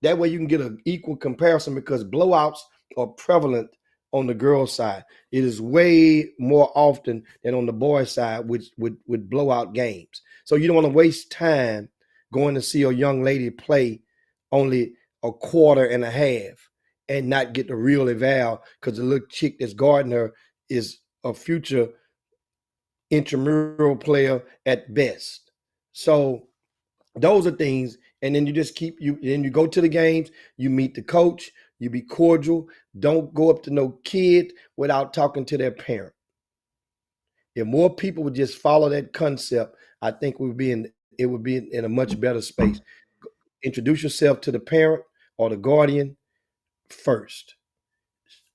[SPEAKER 2] That way you can get an equal comparison because blowouts are prevalent on the girls' side. It is way more often than on the boys' side with blowout games. So you don't want to waste time going to see a young lady play only a quarter and a half and not get the real eval because the little chick that's guarding her is a future intramural player at best. So those are things, and then you just then you go to the games, you meet the coach, you be cordial. Don't go up to no kid without talking to their parent. If more people would just follow that concept, I think it would be in a much better space. Introduce yourself to the parent or the guardian first.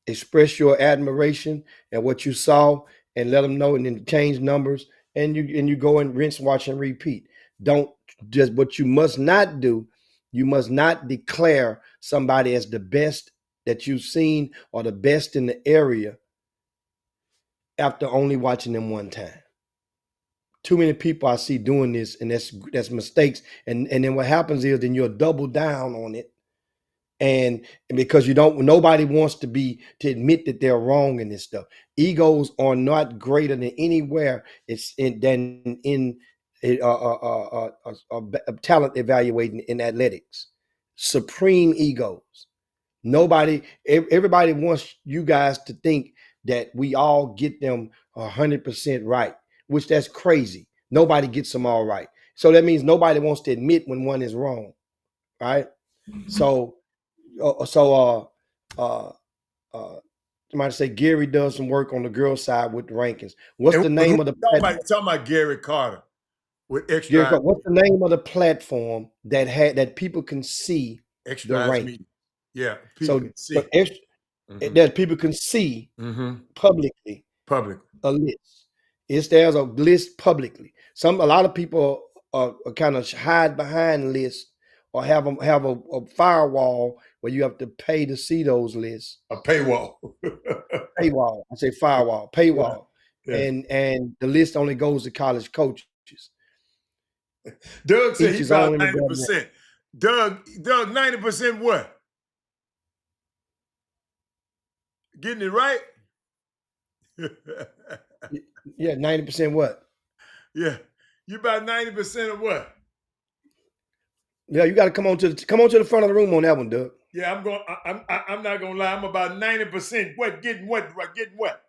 [SPEAKER 2] Express your admiration and what you saw and let them know, and then change numbers, and you go and rinse, wash, and repeat. Don't just, what you must not do, you must not declare somebody as the best that you've seen or the best in the area after only watching them one time. Too many people I see doing this, and that's mistakes. And then what happens is then you'll double down on it. And because nobody wants to admit that they're wrong in this stuff. Egos are not greater than anywhere than in talent evaluating in athletics. Supreme egos. Everybody wants you guys to think that we all get them 100% right, which that's crazy. Nobody gets them all right. So that means nobody wants to admit when one is wrong, right? So somebody say Gary does some work on the girls' side with the rankings. What's the name of the platform?
[SPEAKER 1] Talking about Gary Carter with
[SPEAKER 2] Gary, what's the name of the platform that people can see
[SPEAKER 1] Extra
[SPEAKER 2] the
[SPEAKER 1] Eyes
[SPEAKER 2] rank?
[SPEAKER 1] Media. Yeah, people can see.
[SPEAKER 2] That people can see publicly
[SPEAKER 1] Public.
[SPEAKER 2] a list. There's a list publicly. A lot of people are kind of hide behind lists or have a firewall where you have to pay to see those lists.
[SPEAKER 1] A paywall.
[SPEAKER 2] Paywall. I say firewall. Paywall.
[SPEAKER 1] Yeah.
[SPEAKER 2] And the list only goes to college coaches.
[SPEAKER 1] Doug said he's about 90%. Doug, 90% what? Getting it right?
[SPEAKER 2] Yeah, 90% what?
[SPEAKER 1] Yeah. You about 90% of what?
[SPEAKER 2] Yeah, you got to come on to the front of the room on that one, Doug.
[SPEAKER 1] Yeah, I'm not gonna lie. I'm about 90%. What getting what? Right, getting what?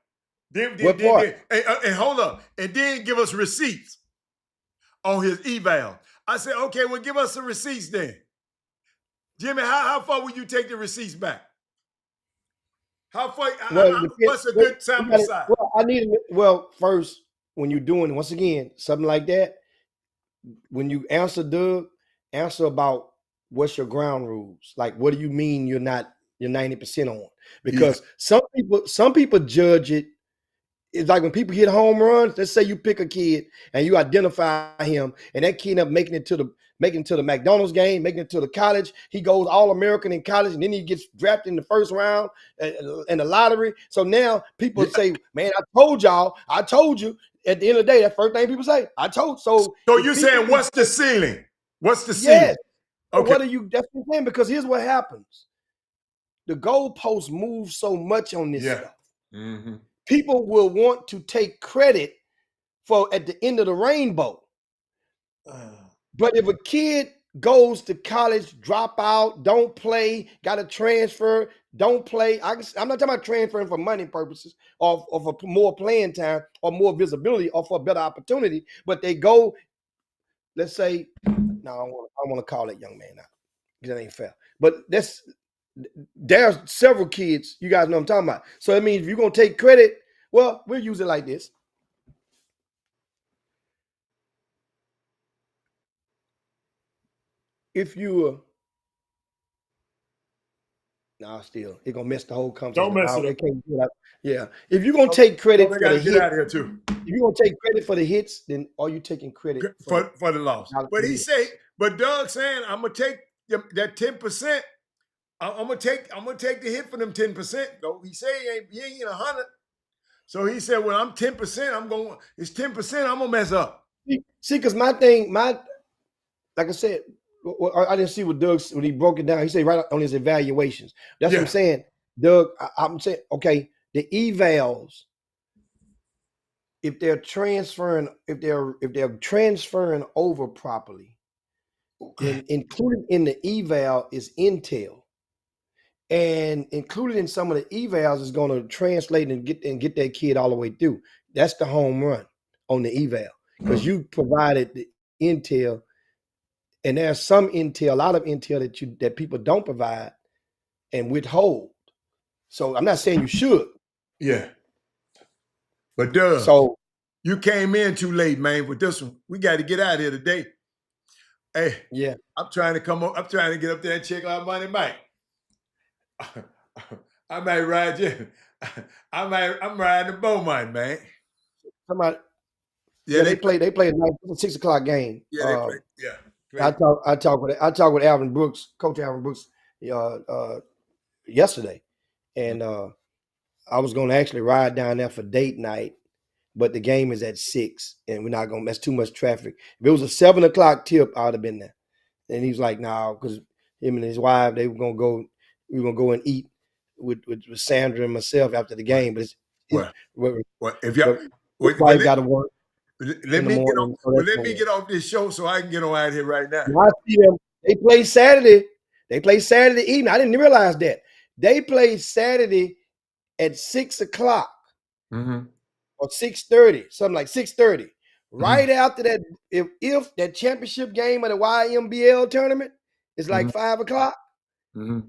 [SPEAKER 2] What part?
[SPEAKER 1] And hold up, and then give us receipts on his eval. I said, okay, well, give us some receipts then. Jimmy, how far will you take the receipts back? How far?
[SPEAKER 2] Well,
[SPEAKER 1] What's a good sample size?
[SPEAKER 2] well, first, when you're doing, once again, something like that, when you answer Doug, answer about what's your ground rules. Like, what do you mean you're 90% on?
[SPEAKER 1] Yeah,
[SPEAKER 2] Because some people judge it. It's like when people hit home runs. Let's say you pick a kid and you identify him, and that kid up making it to the McDonald's game, making it to the college. He goes All American in college, and then he gets drafted in the first round in the lottery. So now people
[SPEAKER 1] yeah.
[SPEAKER 2] say, "Man, I told you." At the end of the day, that first thing people say, "I told." So
[SPEAKER 1] So
[SPEAKER 2] if
[SPEAKER 1] you're
[SPEAKER 2] people
[SPEAKER 1] saying
[SPEAKER 2] can,
[SPEAKER 1] what's the ceiling? What's the ceiling?
[SPEAKER 2] yes. So
[SPEAKER 1] Okay.
[SPEAKER 2] what are you? That's what I'm saying. Because here's what happens: the goalposts move so much on this
[SPEAKER 1] Yeah.
[SPEAKER 2] stuff.
[SPEAKER 1] Mm-hmm.
[SPEAKER 2] People will want to take credit for at the end of the rainbow. But if a kid goes to college, drop out, don't play, got to transfer, don't play. I'm not talking about transferring for money purposes or for more playing time or more visibility or for a better opportunity. But they go, let's say, no, I don't want to call that young man out because that ain't fair. But there's several kids, you guys know what I'm talking about. So that means if you're going to take credit, well, we'll use it like this. If you nah, still, it's gonna mess the whole
[SPEAKER 1] Don't
[SPEAKER 2] conversation up.
[SPEAKER 1] mess it up.
[SPEAKER 2] It can't do that. Yeah. If you're gonna take credit
[SPEAKER 1] Well, they
[SPEAKER 2] for
[SPEAKER 1] got
[SPEAKER 2] the
[SPEAKER 1] to get
[SPEAKER 2] hit,
[SPEAKER 1] out of here too
[SPEAKER 2] if you're gonna take credit for the hits, then are you taking credit for the
[SPEAKER 1] for the loss.
[SPEAKER 2] dollars
[SPEAKER 1] But
[SPEAKER 2] for the
[SPEAKER 1] he
[SPEAKER 2] hit?
[SPEAKER 1] say, but Doug saying, I'm gonna take that 10%. I'm gonna take the hit for them 10%. Though he say he ain't 100. So he said, well, I'm 10%. It's 10%. I'm gonna mess up.
[SPEAKER 2] See, because like I said, I didn't see what Doug when he broke it down. He said right on his evaluations. That's what I'm
[SPEAKER 1] Yeah.
[SPEAKER 2] saying, Doug. I'm saying, okay, the evals, if they're transferring over properly, then included in the eval is intel. And included in some of the evals is going to translate and get that kid all the way through. That's the home run on the eval because you provided the intel, and there's some intel, a lot of intel that people don't provide and withhold. So I'm not saying you should.
[SPEAKER 1] Yeah. But Doug,
[SPEAKER 2] So
[SPEAKER 1] you came in too late, man, with this one. We got to get out of here today. Hey,
[SPEAKER 2] yeah,
[SPEAKER 1] I'm trying to come up. I'm trying to get up there and check out Money Mike. I might ride you. I'm riding the Beaumont, man.
[SPEAKER 2] somebody,
[SPEAKER 1] Yeah,
[SPEAKER 2] yeah,
[SPEAKER 1] they play.
[SPEAKER 2] they play a 6 o'clock game.
[SPEAKER 1] Yeah, they play. Yeah.
[SPEAKER 2] I
[SPEAKER 1] Play.
[SPEAKER 2] talk with Alvin Brooks, Coach Alvin Brooks, yesterday, and I was going to actually ride down there for date night, but the game is at 6, and we're not going to. That's too much traffic. If it was a 7 o'clock tip, I would have been there. And he was like, "No," because him and his wife they were gonna go. We were gonna go and eat with Sandra and myself after the
[SPEAKER 1] Well,
[SPEAKER 2] game. But
[SPEAKER 1] well, well. If y'all,
[SPEAKER 2] but his
[SPEAKER 1] well,
[SPEAKER 2] wife got to work
[SPEAKER 1] let
[SPEAKER 2] in the
[SPEAKER 1] me get on.
[SPEAKER 2] morning. So
[SPEAKER 1] Well,
[SPEAKER 2] that's
[SPEAKER 1] let me
[SPEAKER 2] going
[SPEAKER 1] get off this show so I can get on out of here right now.
[SPEAKER 2] on. I see them. They play Saturday. They play Saturday evening. I didn't realize that they play Saturday at 6 o'clock.
[SPEAKER 1] Mm-hmm.
[SPEAKER 2] Or 6:30, something like 6:30.
[SPEAKER 1] Mm-hmm.
[SPEAKER 2] Right after that, if that championship game of the YMBL tournament is like 5 o'clock
[SPEAKER 1] Mm-hmm.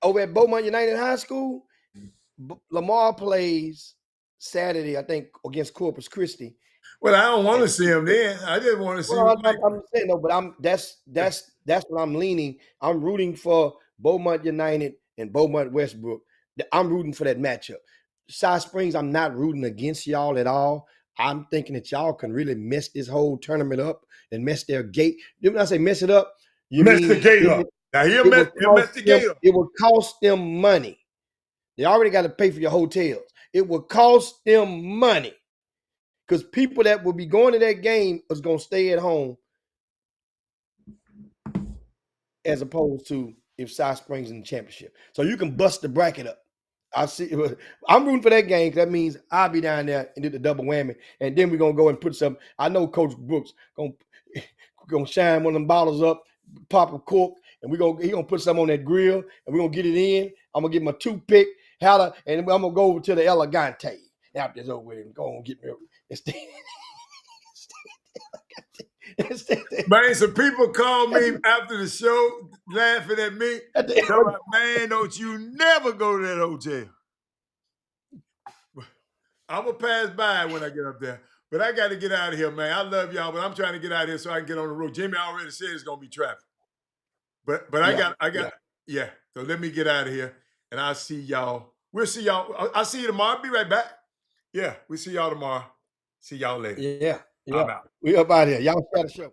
[SPEAKER 2] over at Beaumont United High School, Lamar plays Saturday, I think, against Corpus Christi.
[SPEAKER 1] Well, I don't want
[SPEAKER 2] At
[SPEAKER 1] to see him then. I just want to see
[SPEAKER 2] Well,
[SPEAKER 1] what
[SPEAKER 2] I'm saying no, but that's what I'm leaning. I'm rooting for Beaumont United and Beaumont Westbrook. I'm rooting for that matchup. Side Springs, I'm not rooting against y'all at all. I'm thinking that y'all can really mess this whole tournament up and mess their gate. When I say mess it up, you
[SPEAKER 1] mess the
[SPEAKER 2] mean
[SPEAKER 1] gate up. Now
[SPEAKER 2] it will
[SPEAKER 1] he'll
[SPEAKER 2] cost
[SPEAKER 1] mess the
[SPEAKER 2] them.
[SPEAKER 1] gate up.
[SPEAKER 2] It will cost them money. They already got to pay for your hotels. It will cost them money because people that will be going to that game is going to stay at home. as opposed to if South Springs in the championship. So you can bust the bracket up. I see. I'm rooting for that game because that means I'll be down there and do the double whammy, and then we're gonna go and put some. I know Coach Brooks gonna shine one of them bottles up, pop a cork, and he gonna put some on that grill, and we're gonna get it in. I'm gonna get my toothpick, and I'm gonna go over to the Elegante after it's over with and go and get me.
[SPEAKER 1] Man, some people call me after the show laughing at me. They're like, man, don't you never go to that hotel. I'm going to pass by when I get up there. But I got to get out of here, man. I love y'all, but I'm trying to get out of here so I can get on the road. Jimmy already said it's going to be traffic. But yeah. So let me get out of here, and I'll see y'all. We'll see y'all. I'll see you tomorrow. I'll be right back. Yeah, we'll see y'all tomorrow. See y'all later.
[SPEAKER 2] Yeah.
[SPEAKER 1] I'm out.
[SPEAKER 2] We up out here. Y'all start the show.